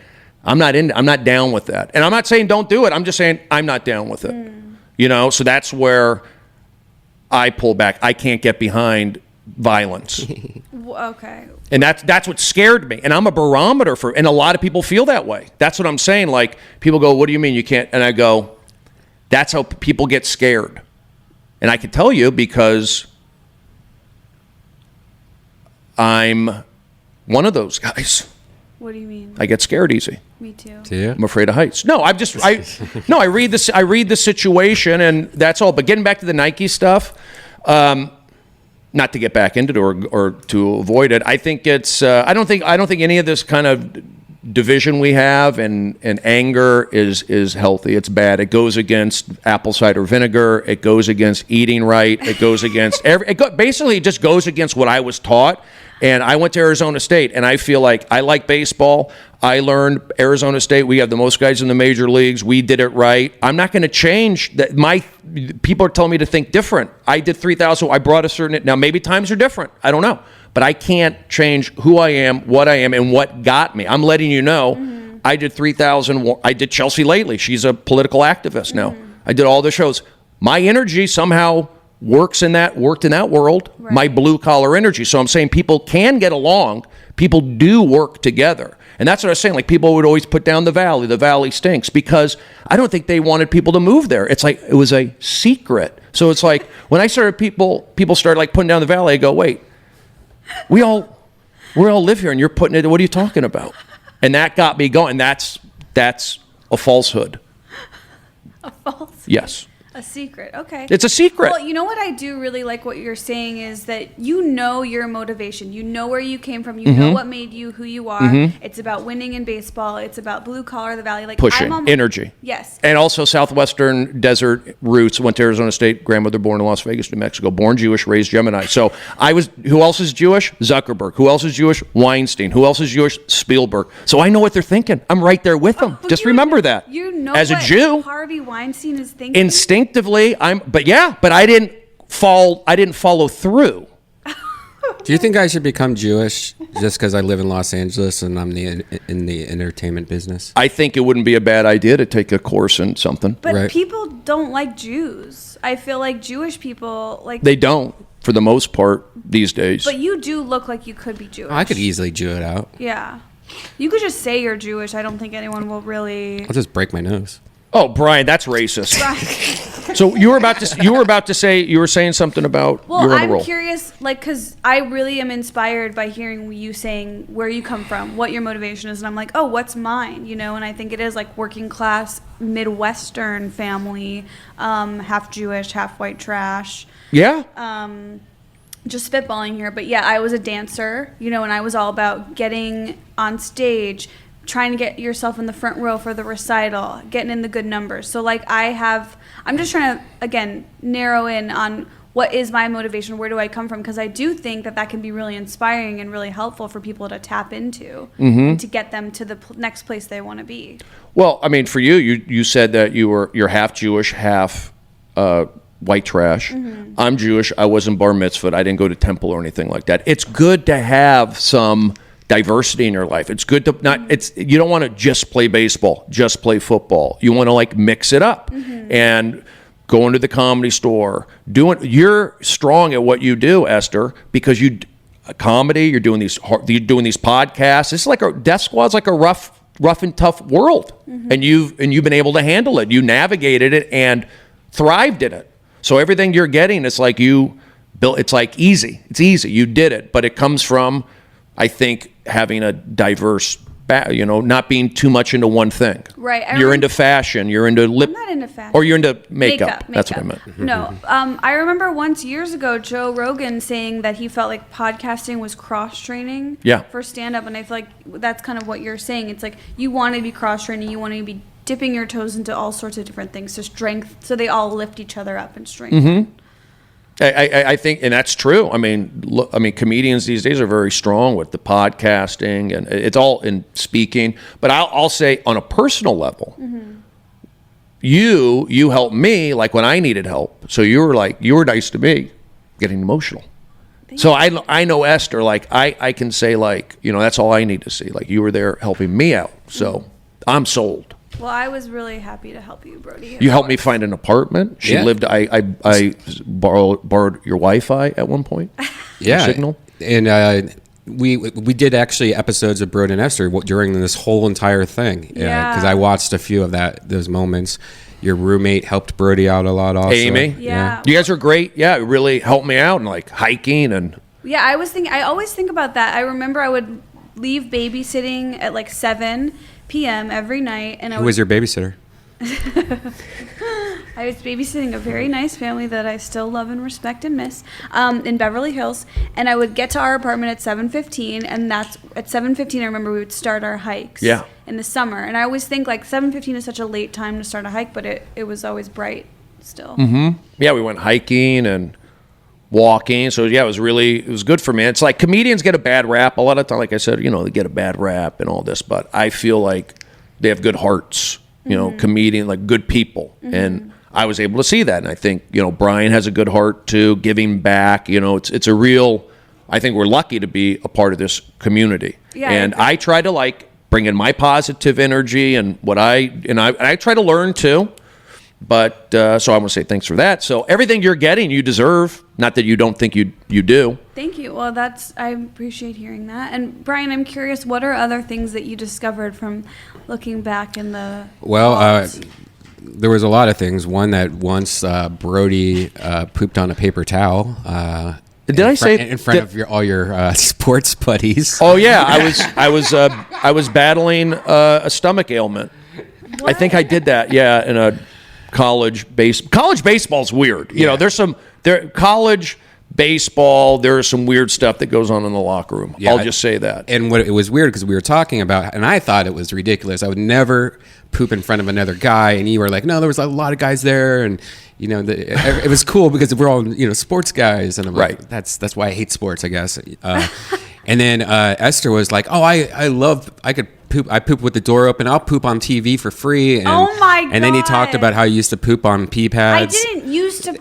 I'm not down with that. And I'm not saying don't do it. I'm just saying I'm not down with it. So that's where I pull back. I can't get behind violence. Okay. And that's what scared me. And I'm a barometer and a lot of people feel that way. That's what I'm saying. Like, people go, what do you mean you can't? And I go, that's how people get scared. And I can tell you because I'm one of those guys. What do you mean? I get scared easy. Me too. Do you? I'm afraid of heights. No, I read this. I read the situation, and that's all. But getting back to the Nike stuff, not to get back into it or to avoid it. I think it's. I don't think any of this kind of division we have and anger is healthy. It's bad. It goes against apple cider vinegar. It goes against eating right. It goes against basically it just goes against what I was taught. And I went to Arizona State, and I feel like I like baseball. I learned Arizona State. We have the most guys in the major leagues. We did it right. I'm not going to change that. People are telling me to think different. I did 3,000. I brought a certain. Now maybe times are different. I don't know, but I can't change who I am, and what got me. I'm letting you know. Mm-hmm. I did 3,000. I did Chelsea lately. She's a political activist now. Mm-hmm. I did all the shows. My energy somehow worked in that world, right. My blue collar energy. So I'm saying people can get along. People do work together. And that's what I was saying. Like, people would always put down the valley. The valley stinks, because I don't think they wanted people to move there. It's like, it was a secret. So it's like, when I started, people started like putting down the valley. I go, wait, we all live here, and you're putting it, what are you talking about? And that got me going. That's a falsehood. A falsehood? Yes. A secret. Okay. It's a secret. Well, you know what I do really like what you're saying is that your motivation. You know where you came from. You know what made you who you are. It's about winning in baseball. It's about blue collar, the valley. Like, pushing, energy. Yes. And also Southwestern desert roots. Went to Arizona State, grandmother born in Las Vegas, New Mexico. Born Jewish, raised Gemini. So who else is Jewish? Zuckerberg. Who else is Jewish? Weinstein. Who else is Jewish? Spielberg. So I know what they're thinking. I'm right there with them. Just remember that. You know as what a Jew, Harvey Weinstein is thinking? Instinctively, but I didn't follow through. Do you think I should become Jewish just because I live in Los Angeles and I'm in the entertainment business? I think it wouldn't be a bad idea to take a course in something. But right. People don't like Jews. I feel like Jewish people, like... They don't, for the most part, these days. But you do look like you could be Jewish. I could easily Jew it out. Yeah. You could just say you're Jewish. I don't think anyone will really... I'll just break my nose. Oh, Brian, that's racist. So you were saying something about well, you're on a I'm roll. Curious, like, because I really am inspired by hearing you saying where you come from, what your motivation is, and I'm like, oh, what's mine, And I think it is like working class Midwestern family, half Jewish, half white trash. Yeah. Just spitballing here, but yeah, I was a dancer, and I was all about getting on stage, trying to get yourself in the front row for the recital, getting in the good numbers. So like I'm just trying to, again, narrow in on what is my motivation, where do I come from? Because I do think that can be really inspiring and really helpful for people to tap into and to get them to the next place they want to be. Well, I mean, for you said that you're half Jewish, half white trash. I'm Jewish. I wasn't bar mitzvahed. I didn't go to temple or anything like that. It's good to have some diversity in your life. It's good to you don't want to just play baseball, just play football. You want to like mix it up and go into the comedy store. You're strong at what you do, Esther, because comedy. You're doing these podcasts. It's like Death Squad's like a rough and tough world, and you've been able to handle it. You navigated it and thrived in it. So everything you're getting, it's like you built. It's like easy. It's easy. You did it, but it comes from, I think, having a diverse, not being too much into one thing. Right. You're into fashion. You're into lip. I'm not into fashion. Or you're into makeup. That's what I meant. No. I remember once years ago, Joe Rogan saying that he felt like podcasting was cross-training for stand-up. And I feel like that's kind of what you're saying. It's like you want to be cross-training. You want to be dipping your toes into all sorts of different things to strength, so they all lift each other up in strength. I think, and that's true. I mean, comedians these days are very strong with the podcasting, and it's all in speaking. But I'll say, on a personal level, you helped me like when I needed help. So you were nice to me, getting emotional. So I know Esther. Like I can say that's all I need to see. Like you were there helping me out. So I'm sold. Well, I was really happy to help you, Brody. You helped me find an apartment. She lived. I borrowed your Wi-Fi at one point. Yeah, signal. And we did actually episodes of Brode Esther during this whole entire thing. Yeah, because I watched a few of those moments. Your roommate helped Brody out a lot. Also, Amy. Yeah, you guys are great. Yeah, it really helped me out and like hiking and. Yeah, I always think about that. I remember I would leave babysitting at like 7 p.m. every night, and Who was your babysitter? I was babysitting a very nice family that I still love and respect and miss in Beverly Hills, and I would get to our apartment at 7:15, and that's at 7:15 I remember we would start our hikes in the summer. And I always think like 7:15 is such a late time to start a hike, but it was always bright still. Yeah, we went hiking and walking. So yeah, it was good for me. It's like comedians get a bad rap a lot of time. Like I said, they get a bad rap and all this, but I feel like they have good hearts, comedian, like good people. And I was able to see that. And I think, Brian has a good heart too, giving back, it's a real, I think we're lucky to be a part of this community. Yeah, and I try to bring in my positive energy and I try to learn too. But so I want to say thanks for that. So everything you're getting, you deserve. Not that you don't think you do. Thank you. Well, I appreciate hearing that. And Brian, I'm curious, what are other things that you discovered from looking back in the? Well, there was a lot of things. One that once Brody pooped on a paper towel. Did I say in front of all your sports buddies? Oh yeah, I was battling a stomach ailment. What? I think I did that. Yeah, in a. College baseball's weird. There's college baseball. There's some weird stuff that goes on in the locker room. Yeah, I'll just say that. And it was weird because we were talking about, and I thought it was ridiculous. I would never poop in front of another guy, and you were like, no, there was a lot of guys there, and it was cool because we're all sports guys, and I'm like, that's why I hate sports, I guess. And then Esther was like, oh, I could poop. I poop with the door open. I'll poop on TV for free. And, oh my God. And then he talked about how he used to poop on pee pads. I didn't used to.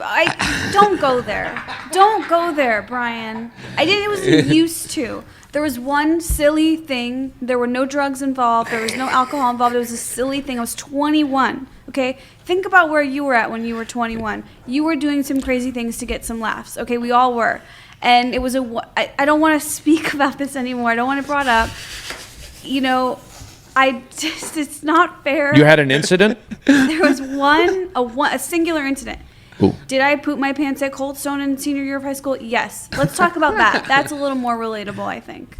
Don't go there. Don't go there, Brian. It was used to. There was one silly thing. There were no drugs involved. There was no alcohol involved. It was a silly thing. I was 21. Okay? Think about where you were at when you were 21. You were doing some crazy things to get some laughs. Okay? We all were. And it was I don't want to speak about this anymore. I don't want it brought up. It's not fair. You had an incident? There was a singular incident. Ooh. Did I poop my pants at Cold Stone in senior year of high school? Yes. Let's talk about that. That's a little more relatable, I think.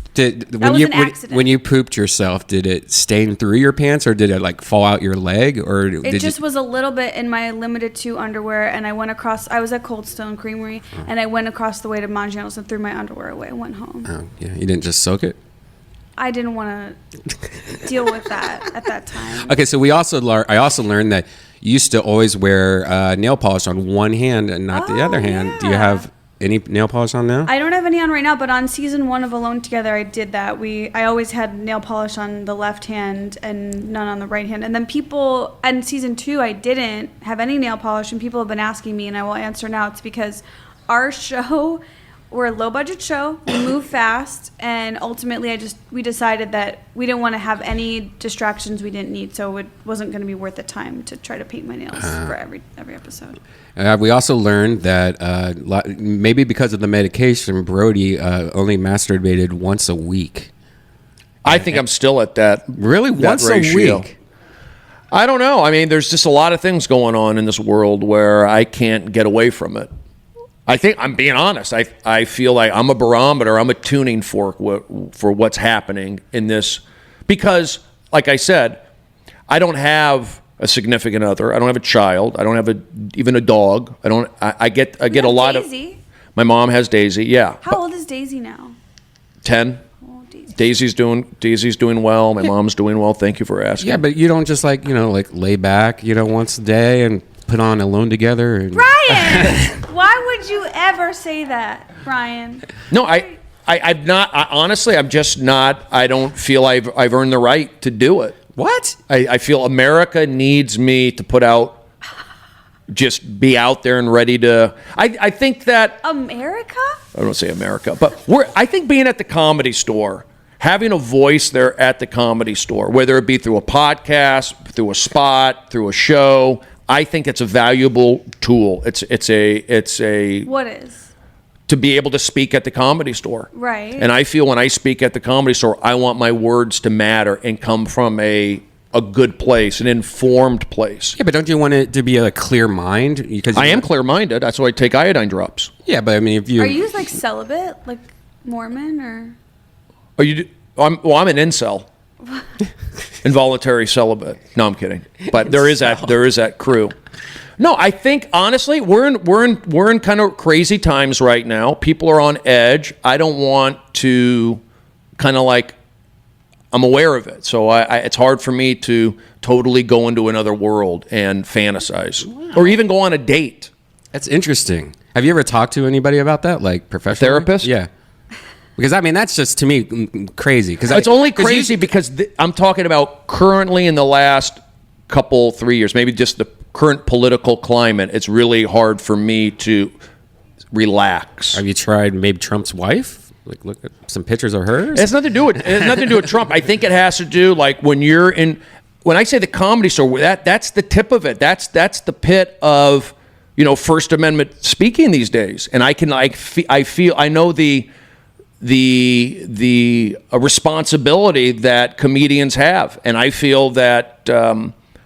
When you pooped yourself, did it stain through your pants, or did it fall out your leg, or it just was a little bit in my limited 2 underwear, and I was at Cold Stone Creamery, and I went across the way to Maggiano's and threw my underwear away and went home. Oh, yeah. You didn't just soak it? I didn't want to deal with that at that time. Okay, so I also learned that you used to always wear nail polish on one hand and not the other hand. Yeah. Do you have any nail polish on now? I don't have any on right now, but on season 1 of Alone Together, I did that. I always had nail polish on the left hand and none on the right hand. And then in season 2, I didn't have any nail polish, and people have been asking me, and I will answer now. It's because our show we're a low budget show. We move fast, and ultimately, we decided that we didn't want to have any distractions we didn't need, so it wasn't going to be worth the time to try to paint my nails for every episode. We also learned that maybe because of the medication, Brody only masturbated once a week. I think I'm still at that. Really, that once ratio. a week. I don't know. I mean, there's just a lot of things going on in this world where I can't get away from it. I think I'm being honest. I feel like I'm a barometer. I'm a tuning fork for what's happening in this, because, like I said, I don't have a significant other. I don't have a child. I don't have even a dog. I get a lot Daisy. of. My mom has Daisy. Yeah. How old is Daisy now? 10. Daisy's doing well. My mom's doing well. Thank you for asking. Yeah, but you don't just lay back, once a day and put on Alone Together. Brian, why would you ever say that, Brian? No, I'm not. Honestly, I'm just not. I don't feel I've earned the right to do it. What? I feel America needs me to put out, just be out there and ready to. I think that America. I don't say America, but I think being at the Comedy Store, having a voice there at the Comedy Store, whether it be through a podcast, through a spot, through a show, I think it's a valuable tool. It's a What is? To be able to speak at the Comedy Store. Right. And I feel when I speak at the Comedy Store, I want my words to matter and come from a good place, an informed place. Yeah, but don't you want it to be a clear mind? Because I am clear-minded. That's why I take iodine drops. Yeah, but I mean, if you Are you like celibate, like Mormon, or? Are you? I'm an incel. Involuntary celibate. No, I'm kidding. But there is that crew. No, I think honestly, we're in kind of crazy times right now. People are on edge. I don't want to kind of like. I'm aware of it, so it's hard for me to totally go into another world and fantasize, or even go on a date. That's interesting. Have you ever talked to anybody about that, like professional therapist? Yeah, because I mean that's just to me crazy. Because it's only crazy because I'm talking about currently in the last 3 years, maybe just the current political climate. It's really hard for me to relax. Have you tried maybe Trump's wife? Like, look at some pictures of hers. It has nothing to do with Trump. I think it has to do like when I say the Comedy Store, that's the tip of it. That's the pit of First Amendment speaking these days. And I know the responsibility that comedians have, and I feel that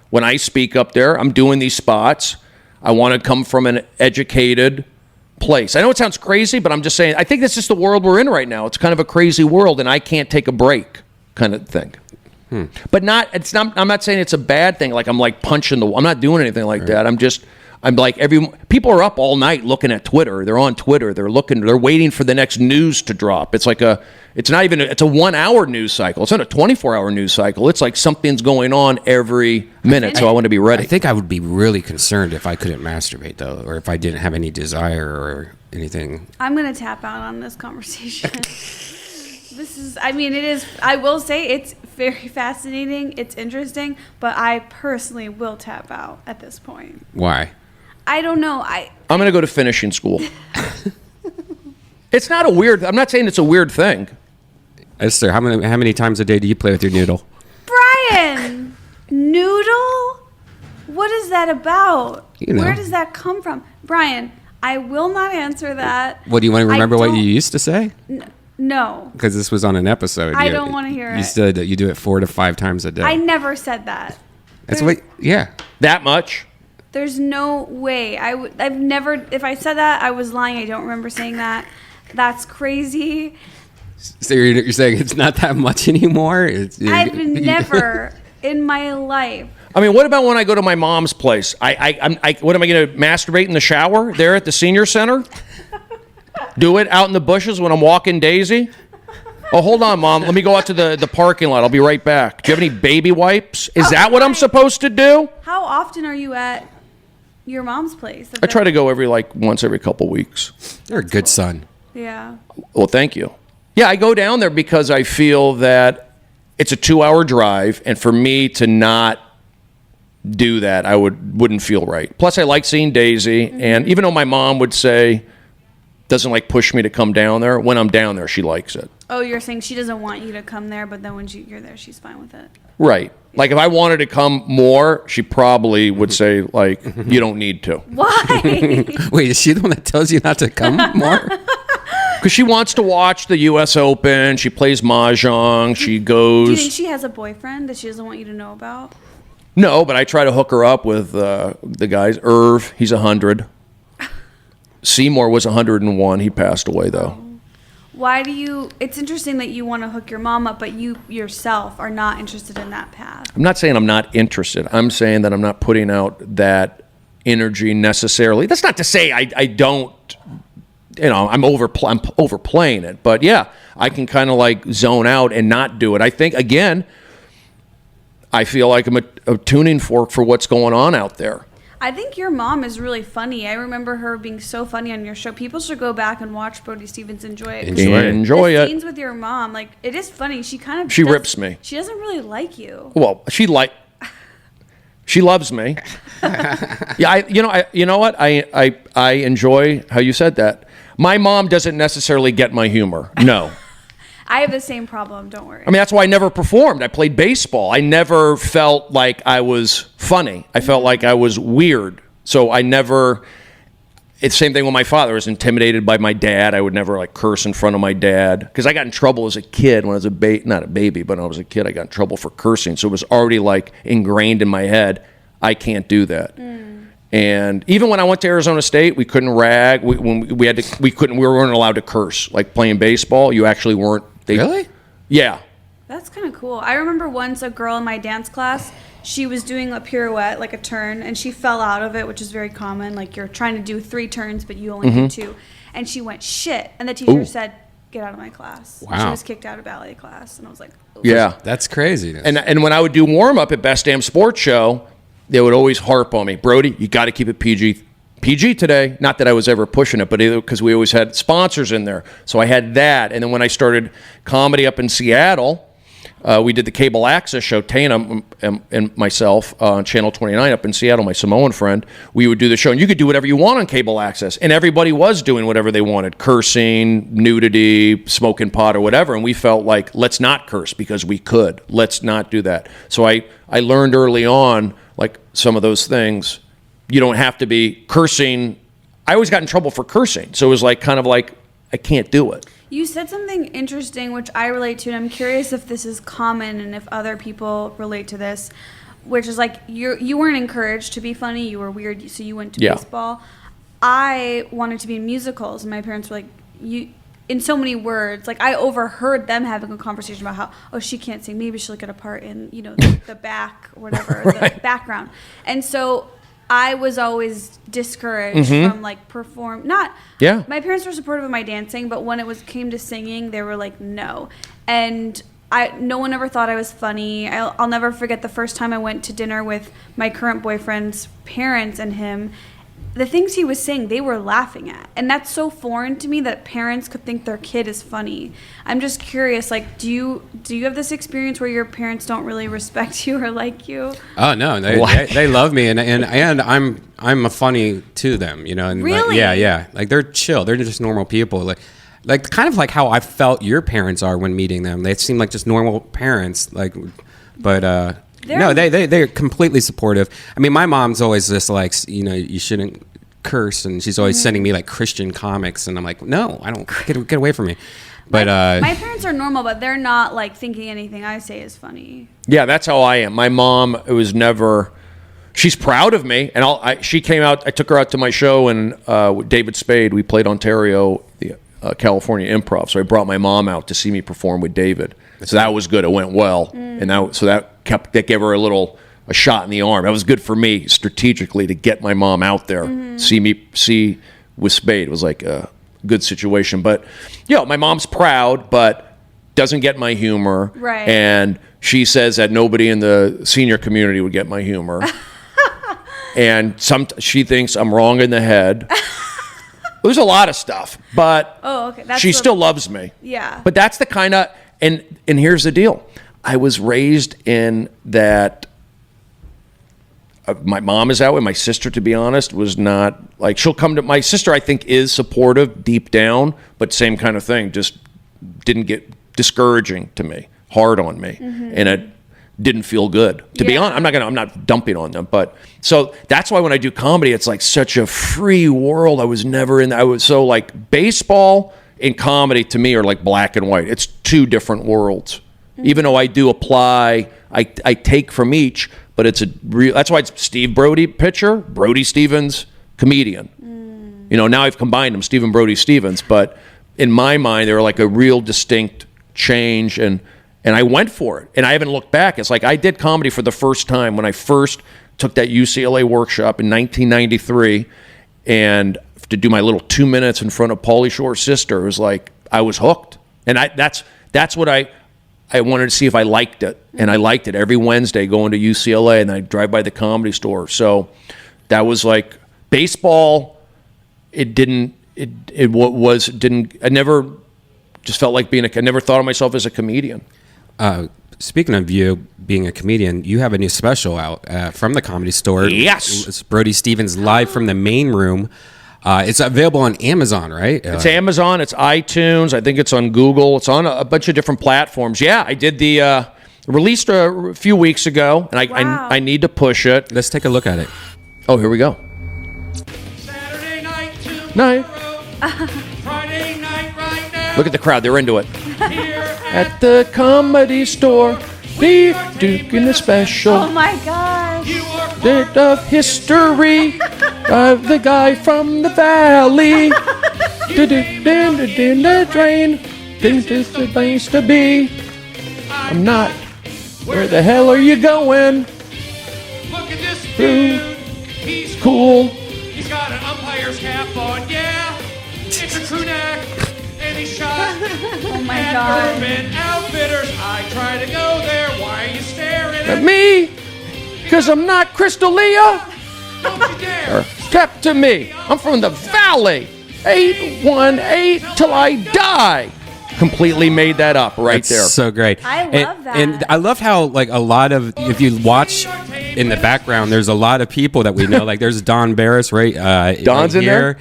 when I speak up there, I'm doing these spots. I want to come from an educated place. I know it sounds crazy, but I'm just saying, I think that's just the world we're in right now. It's kind of a crazy world, and I can't take a break kind of thing. But I'm not saying it's a bad thing. Like I'm like punching the wall. I'm not doing anything like that. I'm like people are up all night looking at Twitter. They're on Twitter. They're waiting for the next news to drop. It's a 1 hour news cycle. It's not a 24-hour news cycle. It's like something's going on every minute. So I want to be ready. I think I would be really concerned if I couldn't masturbate though, or if I didn't have any desire or anything. I'm gonna tap out on this conversation. I will say it's very fascinating. It's interesting, but I personally will tap out at this point. Why? I don't know. I'm going to go to finishing school. It's not I'm not saying it's a weird thing. Esther, how many times a day do you play with your noodle? Brian, noodle? What is that about? Where does that come from? Brian, I will not answer that. What, do you want to remember what you used to say? No. Because this was on an episode. I don't want to hear it. You said that you do it 4 to 5 times a day. I never said that. That much? There's no way. I've never, if I said that, I was lying. I don't remember saying that. That's crazy. So you're saying it's not that much anymore? I've never in my life. I mean, what about when I go to my mom's place? What am I going to masturbate in the shower there at the senior center? Do it out in the bushes when I'm walking Daisy? Oh, hold on, Mom. Let me go out to the parking lot. I'll be right back. Do you have any baby wipes? Is that what I'm supposed to do? How often are you at your mom's place? I try to go once every couple weeks. You're a good son. Yeah. Well, thank you. Yeah, I go down there because I feel that it's a 2-hour drive, and for me to not do that, I wouldn't feel right. Plus, I like seeing Daisy, and even though my mom would say, doesn't like push me to come down there. When I'm down there, she likes it. Oh, you're saying she doesn't want you to come there, but then when you're there, she's fine with it. Right. Like if I wanted to come more, she probably would say like, you don't need to. Why? Wait, is she the one that tells you not to come more? Because she wants to watch the U.S. Open. She plays mahjong. She goes. Do you think she has a boyfriend that she doesn't want you to know about? No, but I try to hook her up with the guys. Irv, he's 100. Seymour was 101. He passed away, though. Why do you... It's interesting that you want to hook your mom up, but you yourself are not interested in that path. I'm not saying I'm not interested. I'm saying that I'm not putting out that energy necessarily. That's not to say I don't... I'm overplaying it. But, yeah, I can kind of, like, zone out and not do it. I think, again, I feel like I'm a tuning fork for what's going on out there. I think your mom is really funny. I remember her being so funny on your show. People should go back and watch Brody Stevens. Enjoy it. Enjoy the it. scenes with your mom, like, it is funny. She rips me. She doesn't really like you. Well, she loves me. Yeah, you know what? I enjoy how you said that. My mom doesn't necessarily get my humor. No. I have the same problem. Don't worry. I mean, that's why I never performed. I played baseball. I never felt like I was funny. I felt like I was weird. So I never... It's the same thing with my father. I was intimidated by my dad. I would never like curse in front of my dad. Because I got in trouble as a kid when I was not a baby, but when I was a kid, I got in trouble for cursing. So it was already like ingrained in my head, I can't do that. And even when I went to Arizona State, we couldn't rag. We weren't allowed to curse. Like playing baseball, you actually weren't. Really? Yeah. That's kind of cool. I remember once a girl in my dance class, she was doing a pirouette, like a turn, and she fell out of it, which is very common. Like you're trying to do 3 turns, but you only do 2. And she went, shit. And the teacher said, get out of my class. Wow. And she was kicked out of ballet class. And I was like, ooh. Yeah. That's crazy. And when I would do warm-up at Best Damn Sports Show, they would always harp on me. Brody, you got to keep it PG today. Not that I was ever pushing it, but because we always had sponsors in there. So I had that. And then when I started comedy up in Seattle, we did the cable access show, Tana and myself, on Channel 29 up in Seattle, my Samoan friend. We would do the show, and you could do whatever you want on cable access. And everybody was doing whatever they wanted, cursing, nudity, smoking pot, or whatever. And we felt like, let's not curse because we could. Let's not do that. So I learned early on, like some of those things, you don't have to be cursing. I always got in trouble for cursing. So it was like kind of like, I can't do it. You said something interesting, which I relate to, and I'm curious if this is common and if other people relate to this, which is like you weren't encouraged to be funny. You were weird, so you went to baseball. I wanted to be in musicals, and my parents were like, you. In so many words, like I overheard them having a conversation about how, oh, she can't sing. Maybe she'll get a part in, the back or whatever, right. The background. And so I was always discouraged from like perform. My parents were supportive of my dancing, but when it came to singing, they were like, no. And no one ever thought I was funny. I'll never forget the first time I went to dinner with my current boyfriend's parents and him. The things he was saying, they were laughing at. And that's so foreign to me that parents could think their kid is funny. I'm just curious, like, do you have this experience where your parents don't really respect you or like you? Oh no, they love me, and I'm a funny to them, And really? Like, yeah. Like they're chill. They're just normal people. Like kind of like how I felt your parents are when meeting them. They seem like just normal parents. But they're completely supportive. I mean, my mom's always just like, you shouldn't curse, and she's always sending me like Christian comics, and I'm like, no, I don't, get away from me. But my parents are normal, but they're not like thinking anything I say is funny. Yeah, that's how I am. My mom was never. She's proud of me, and she came out. I took her out to my show, and with David Spade, we played Ontario, the California Improv. So I brought my mom out to see me perform with David. So that was good. It went well, and that gave her a shot in the arm. That was good for me strategically to get my mom out there, see with Spade. It was like a good situation. But my mom's proud, but doesn't get my humor. Right. And she says that nobody in the senior community would get my humor. And she thinks I'm wrong in the head. There's a lot of stuff, but she still loves me. Yeah. But that's the kind of, and here's the deal. I was raised in that my mom is that way. My sister, to be honest, was not like, she'll come to, my sister I think is supportive deep down, but same kind of thing, just didn't get discouraging to me, hard on me, and it didn't feel good. To be honest, I'm not dumping on them, but so that's why when I do comedy, it's like such a free world. I was never in. I was so like baseball and comedy to me are like black and white. It's two different worlds. Even though I do apply, I take from each, but it's a real. That's why it's Steve Brody pitcher, Brody Stevens comedian. You know, now I've combined them, Stephen Brody Stevens, but in my mind, they're like a real distinct change, and I went for it, and I haven't looked back. It's like I did comedy for the first time when I first took that UCLA workshop in 1993, and to do my little 2 minutes in front of Pauly Shore's sister, it was like I was hooked, and that's what I wanted to see if I liked it, and I liked it every Wednesday going to UCLA, and then I'd drive by the Comedy Store. So that was like baseball. I never just felt like I never thought of myself as a comedian. Speaking of you being a comedian, you have a new special out from the Comedy Store. Yes. It's Brody Stevens live from the main room. It's available on Amazon, right? It's Amazon. It's iTunes. I think it's on Google. It's on a bunch of different platforms. Yeah, I did the released a few weeks ago, and I need to push it. Let's take a look at it. Oh, here we go. Saturday Night. Friday night right now. Look at the crowd. They're into it. Here At the Comedy Store, Beef Duke in the special. Oh my gosh. you are Bit of history of the guy from the valley. In the drain, this is the place to be. I'm not. Where the hell are you going? look at this Dude, dude. He's cool. He's got an umpire's cap on. Yeah, it's a crew neck, and he's shot. Oh my At god. Urban Outfitters, I try to go there. Why are you staring At at me, because I'm not Crystalia. Don't you dare! Step to me. I'm from the valley. 818 till I die. Completely made that up right That's there. so great. I love and, that. And I love how like a lot of, if you watch in the background, there's a lot of people that we know. Like there's Don Barris right Don's right in here.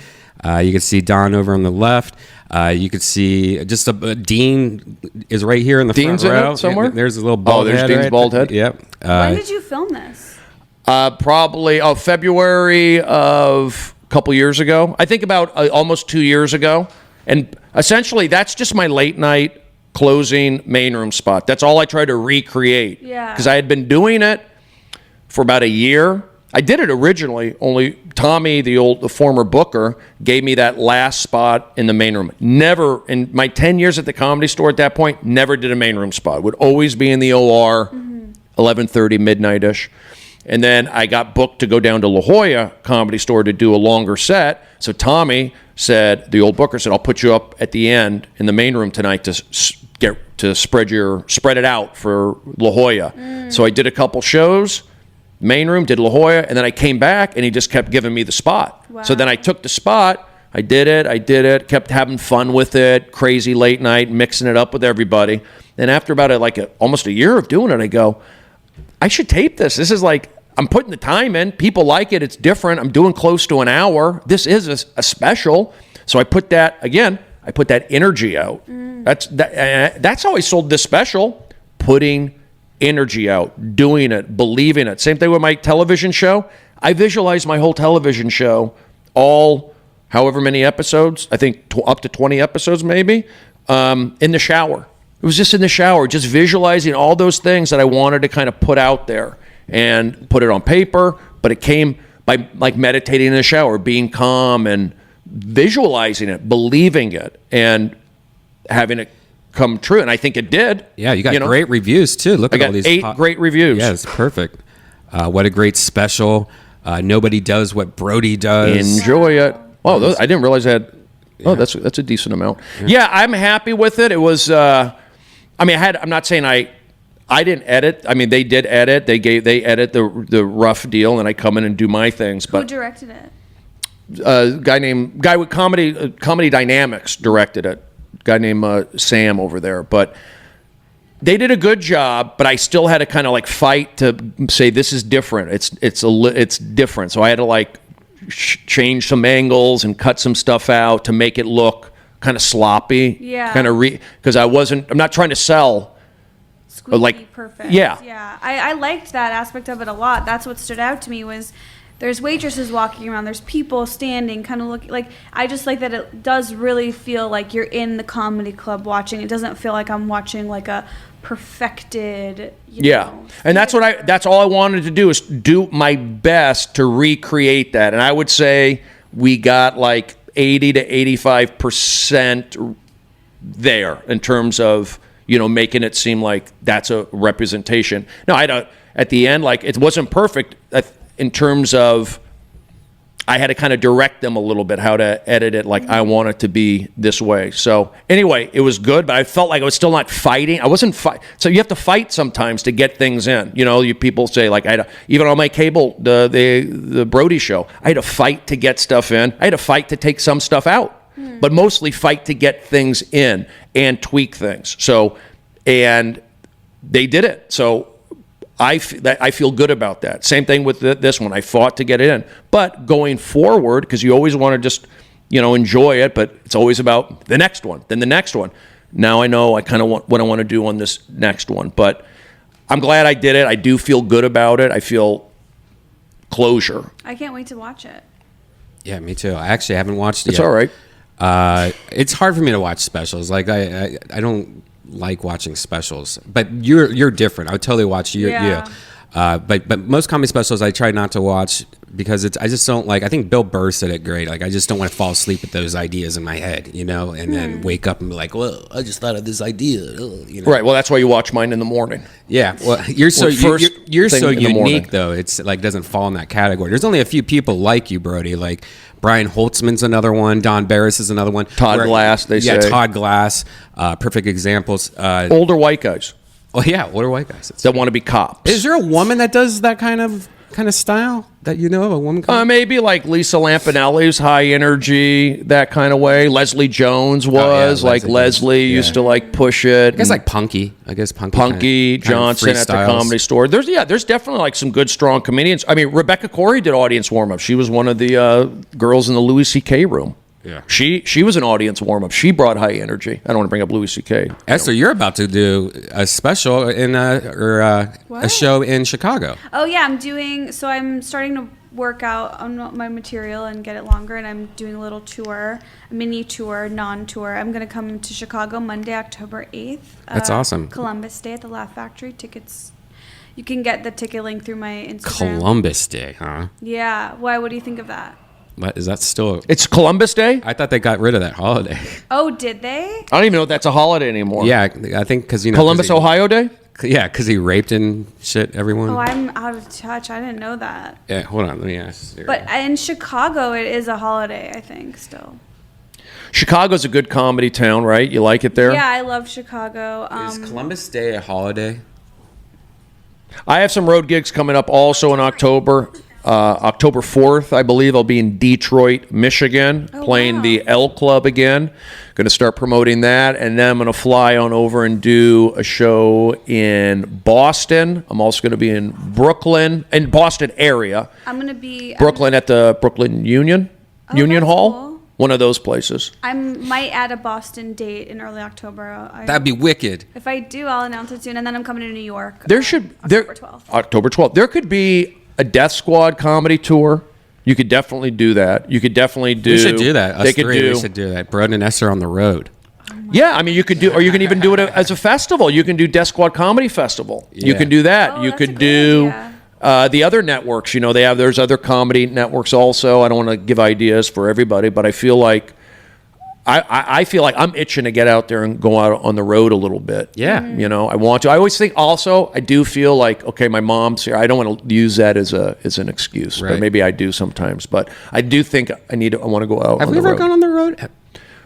You can see Don over on the left. You could see just Dean is right here in the Dean's front in row. it somewhere? There's a little bald there's head. Dean's right bald there. head? Yep. When did you film this? Probably February of a couple years ago. I think about almost 2 years ago. And essentially, that's just my late night closing main room spot. That's all I try to recreate. Yeah. Because I had been doing it for about a year. I did it originally, only Tommy, the former booker, gave me that last spot in the main room. Never, in my 10 years at the Comedy Store at that point, never did a main room spot. Would always be in the OR, 11:30, midnight-ish. And then I got booked to go down to La Jolla Comedy Store to do a longer set. So Tommy said, the old booker said, I'll put you up at the end in the main room tonight to spread it out for La Jolla. So I did a couple shows, main room, did La Jolla, and then I came back and he just kept giving me the spot. Wow. So then I took the spot, I did it, kept having fun with it, crazy late night, mixing it up with everybody. And after about almost a year of doing it, I go, I should tape this. This is like, I'm putting the time in. People like it. It's different. I'm doing close to an hour. This is a special. So I put that energy out. That's how I sold this special. Putting energy out, doing it, believing it. Same thing with my television show. I visualized my whole television show, all however many episodes, I think up to 20 episodes maybe, in the shower. It was just in the shower, just visualizing all those things that I wanted to kind of put out there and put it on paper, but it came by like meditating in the shower, being calm and visualizing it, believing it, and having it come true. And I think it did. Yeah, you got great reviews too. Look I at got all these 8 great reviews. Yeah, it's perfect. What a great special. Nobody does what Brody does. Enjoy it. Oh, I didn't realize that. Oh, that's a decent amount. Yeah, I'm happy with it. It was. I'm not saying I didn't edit. I mean, they did edit. They edit the rough deal, and I come in and do my things. But Who directed it? Guy with comedy dynamics directed it. Guy named Sam over there. But they did a good job, but I still had to kind of like fight to say this is different. It's different. So I had to like change some angles and cut some stuff out to make it look kind of sloppy. Yeah. Kind of because I'm not trying to sell. Squeaky, like perfect. Yeah. Yeah. I liked that aspect of it a lot. That's what stood out to me was there's waitresses walking around, there's people standing, kind of looking like, I just like that it does really feel like you're in the comedy club watching. It doesn't feel like I'm watching like a perfected, you know, and that's all I wanted to do is do my best to recreate that. And I would say we got like 80 to 85% there in terms of, you know, making it seem like that's a representation. No, at the end, like it wasn't perfect in terms of I had to kind of direct them a little bit how to edit it like I want it to be this way. So anyway, it was good, but I felt like I was still not fighting. I wasn't fight. So you have to fight sometimes to get things in. You know, people say like even on my cable, the Brody show, I had to fight to get stuff in. I had to fight to take some stuff out, but mostly fight to get things in and tweak things. So, and they did it. So I feel good about that. Same thing with this one. I fought to get it in. But going forward, because you always want to just, you know, enjoy it, but it's always about the next one, then the next one. Now I know I kind of want what I want to do on this next one. But I'm glad I did it. I do feel good about it. I feel closure. I can't wait to watch it. Yeah, me too. I actually haven't watched it It's yet. all right. It's hard for me to watch specials. Like I don't like watching specials, but you're different. I would totally watch you. But most comedy specials I try not to watch because I just don't like. I think Bill Burr said it great. Like I just don't want to fall asleep with those ideas in my head, you know, and then wake up and be like, well, I just thought of this idea, you know? Right. Well, that's why you watch mine in the morning. Yeah. Well, you're so you're so thing in the morning. unique though. It's like doesn't fall in that category. There's only a few people like you, Brody. Like Brian Holtzman's another one. Don Barris is another one. Todd Glass, they say. Yeah, Todd Glass. Perfect examples. Older white guys Oh yeah, older white guys that want to be cops. Is there a woman that does that kind of style that you know of? A woman? Maybe like Lisa Lampanelli's high energy, that kind of way. Leslie Jones was Leslie used to like push it. I guess like Punky. Punky kind of Johnson at the Comedy Store. There's definitely like some good strong comedians. I mean, Rebecca Corey did audience warm up. She was one of the girls in the Louis C.K. room. Yeah, she was an audience warm up. She brought high energy. I don't want to bring up Louis C.K. Esther, you're about to do a special in a show in Chicago. Oh yeah, I'm starting to work out on my material and get it longer, and I'm doing a little tour, a mini tour, non-tour. I'm gonna come to Chicago Monday, October 8th. That's awesome. Columbus Day at the Laugh Factory. Tickets. You can get the ticket link through my Instagram. Columbus Day, huh? Yeah. Why? What do you think of that? What is that still? It's Columbus Day? I thought they got rid of that holiday. Oh, did they? I don't even know if that's a holiday anymore. Yeah, I think because Columbus, Ohio Day? Yeah, because he raped and shit everyone. Oh, I'm out of touch. I didn't know that. Yeah, hold on. Let me ask. But in Chicago, it is a holiday, I think, still. Chicago's a good comedy town, right? You like it there? Yeah, I love Chicago. Is Columbus Day a holiday? I have some road gigs coming up also in October. October 4th, I believe, I'll be in Detroit, Michigan, playing the L Club again. Going to start promoting that, and then I'm going to fly on over and do a show in Boston. I'm also going to be in Brooklyn, in Boston area. I'm going to be... Brooklyn at the Brooklyn Union Hall. Cool. One of those places. I might add a Boston date in early October. That'd be wicked. If I do, I'll announce it soon, and then I'm coming to New York. October 12th. There could be a Death Squad comedy tour. You could definitely do that. You could definitely do. We should do that. We should do that. Brode and Esther on the road. Yeah, I mean, you could do, or you can even do it as a festival. You can do Death Squad Comedy Festival. Yeah. You can do that. You could do the other networks. You know, there's other comedy networks also. I don't want to give ideas for everybody, but I feel like I feel like I'm itching to get out there and go out on the road a little bit. Yeah. Mm-hmm. You know, I want to. I always think also, I do feel like, okay, my mom's here. I don't want to use that as an excuse, but maybe I do sometimes. But I do think I want to go out on the road. Have we ever gone on the road?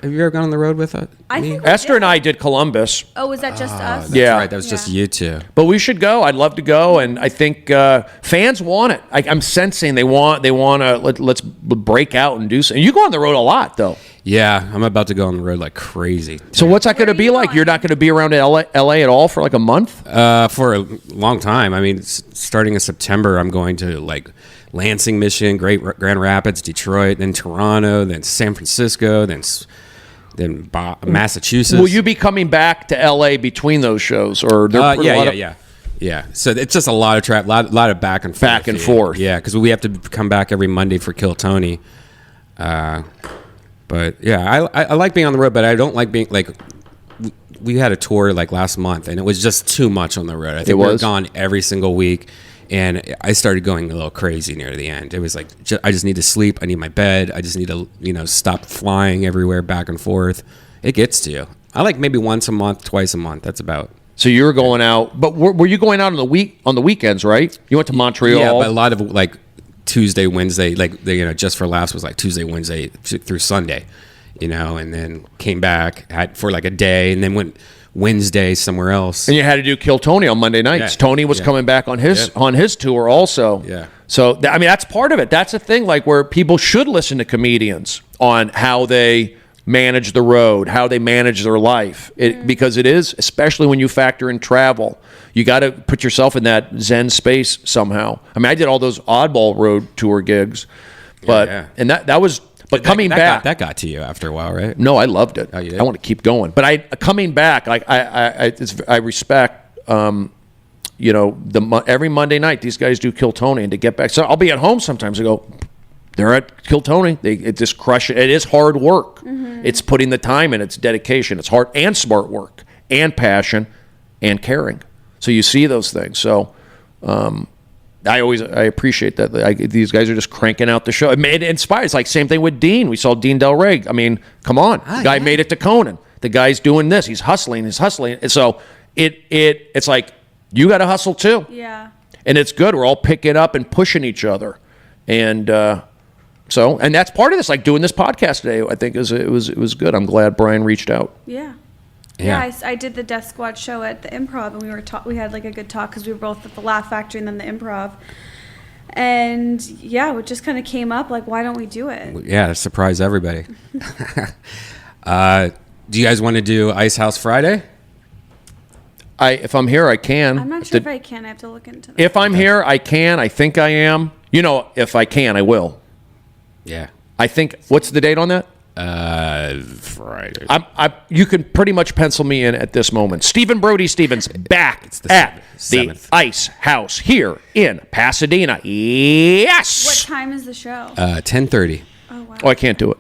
Have you ever gone on the road with me? I think Esther and I did Columbus. Oh, was that just us? Yeah. Right, that was just you two. But we should go. I'd love to go, and I think fans want it. I'm sensing they want to let's break out and do something. You go on the road a lot, though. Yeah, I'm about to go on the road like crazy. So what's that going to be like? You're not going to be around LA at all for like a month? For a long time. I mean, starting in September, I'm going to like Lansing, Michigan, Grand Rapids, Detroit, then Toronto, then San Francisco, then Massachusetts. Will you be coming back to LA between those shows, or yeah? So it's just a lot of trap, lot of back and forth. Yeah, because we have to come back every Monday for Kill Tony. But yeah, I like being on the road, but I don't like being like. We had a tour like last month, and it was just too much on the road. I think we were gone every single week. And I started going a little crazy near the end. It was like, I just need to sleep. I need my bed. I just need to, stop flying everywhere back and forth. It gets to you. I like maybe once a month, twice a month. That's about. So you were going out, but were you going out on the weekends, right? You went to Montreal. Yeah, but a lot of like Tuesday, Wednesday, like Just for Laughs was like Tuesday, Wednesday through Sunday, and then came back for like a day, and then went Wednesday somewhere else. And you had to do Kill Tony on Monday nights. Yeah. Tony was coming back on his tour also. Yeah. So I mean, that's part of it. That's the thing, like where people should listen to comedians on how they manage the road, how they manage their life. Because it is, especially when you factor in travel, you got to put yourself in that Zen space somehow. I mean, I did all those oddball road tour gigs, but and that was. But coming back, that got to you after a while, right? No, I loved it. Oh, you did? I want to keep going. But coming back, like I respect, every Monday night these guys do Kill Tony, and to get back. So I'll be at home sometimes. I go, they're at Kill Tony. It just crush it. It is hard work. Mm-hmm. It's putting the time in. It's dedication. It's hard and smart work and passion and caring. So you see those things. So. I appreciate that. These guys are just cranking out the show. It inspires. Like same thing with Dean. We saw Dean Del Rey. I mean, come on, the guy made it to Conan. The guy's doing this. He's hustling. And so it's like you got to hustle too. Yeah. And it's good. We're all picking up and pushing each other, and and that's part of this. Like doing this podcast today, I think it was good. I'm glad Brian reached out. Yeah. Yeah, I did the Death Squad show at the Improv, and we had like a good talk because we were both at the Laugh Factory and then the Improv. And yeah, it just kind of came up like, why don't we do it? Yeah, surprise everybody. Do you guys want to do Ice House Friday? If I'm here, I can. I'm not sure if I can. I have to look into that. If I'm here, I can. I think I am. If I can, I will. Yeah. I think. What's the date on that? Friday. You can pretty much pencil me in at this moment. Stephen Brody Stevens back at the Ice House here in Pasadena. Yes. What time is the show? 10:30. Oh wow. Oh, I can't do it.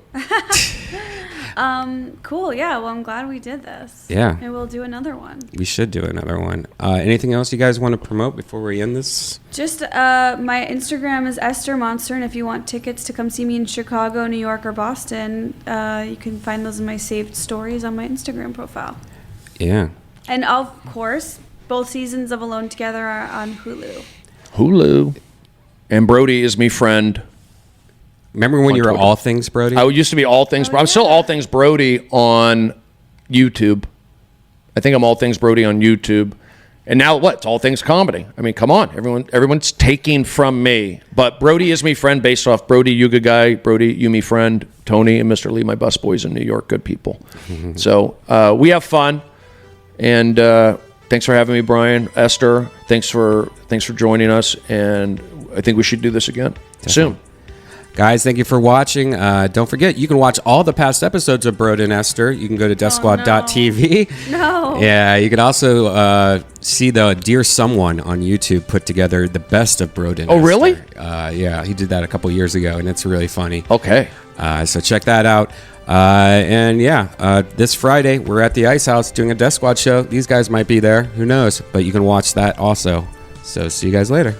Cool. Yeah. Well, I'm glad we did this. Yeah. And we'll do another one. We should do another one. Anything else you guys want to promote before we end this? Just my Instagram is Esther Monster, and if you want tickets to come see me in Chicago, New York, or Boston, you can find those in my saved stories on my Instagram profile. Yeah. And of course, both seasons of Alone Together are on Hulu. Hulu. And Brody is me friend. Remember when you were All Things Brody? I used to be All Things. I'm still All Things Brody on YouTube. I think I'm All Things Brody on YouTube. And now what? It's All Things Comedy. I mean, come on. Everyone's taking from me. But Brody is me friend based off Brody, you good guy. Brody, you me friend. Tony and Mr. Lee, my busboys in New York, good people. So we have fun. And thanks for having me, Brian. Esther, thanks for joining us. And I think we should do this again soon. Guys, thank you for watching. Don't forget, you can watch all the past episodes of Brode and Esther. You can go to deathsquad.tv. No. Yeah, you can also see the Dear Someone on YouTube put together the best of Brode and Esther. Oh, really? Yeah, he did that a couple years ago, and it's really funny. Okay. So check that out. This Friday, we're at the Ice House doing a Death Squad show. These guys might be there. Who knows? But you can watch that also. So see you guys later.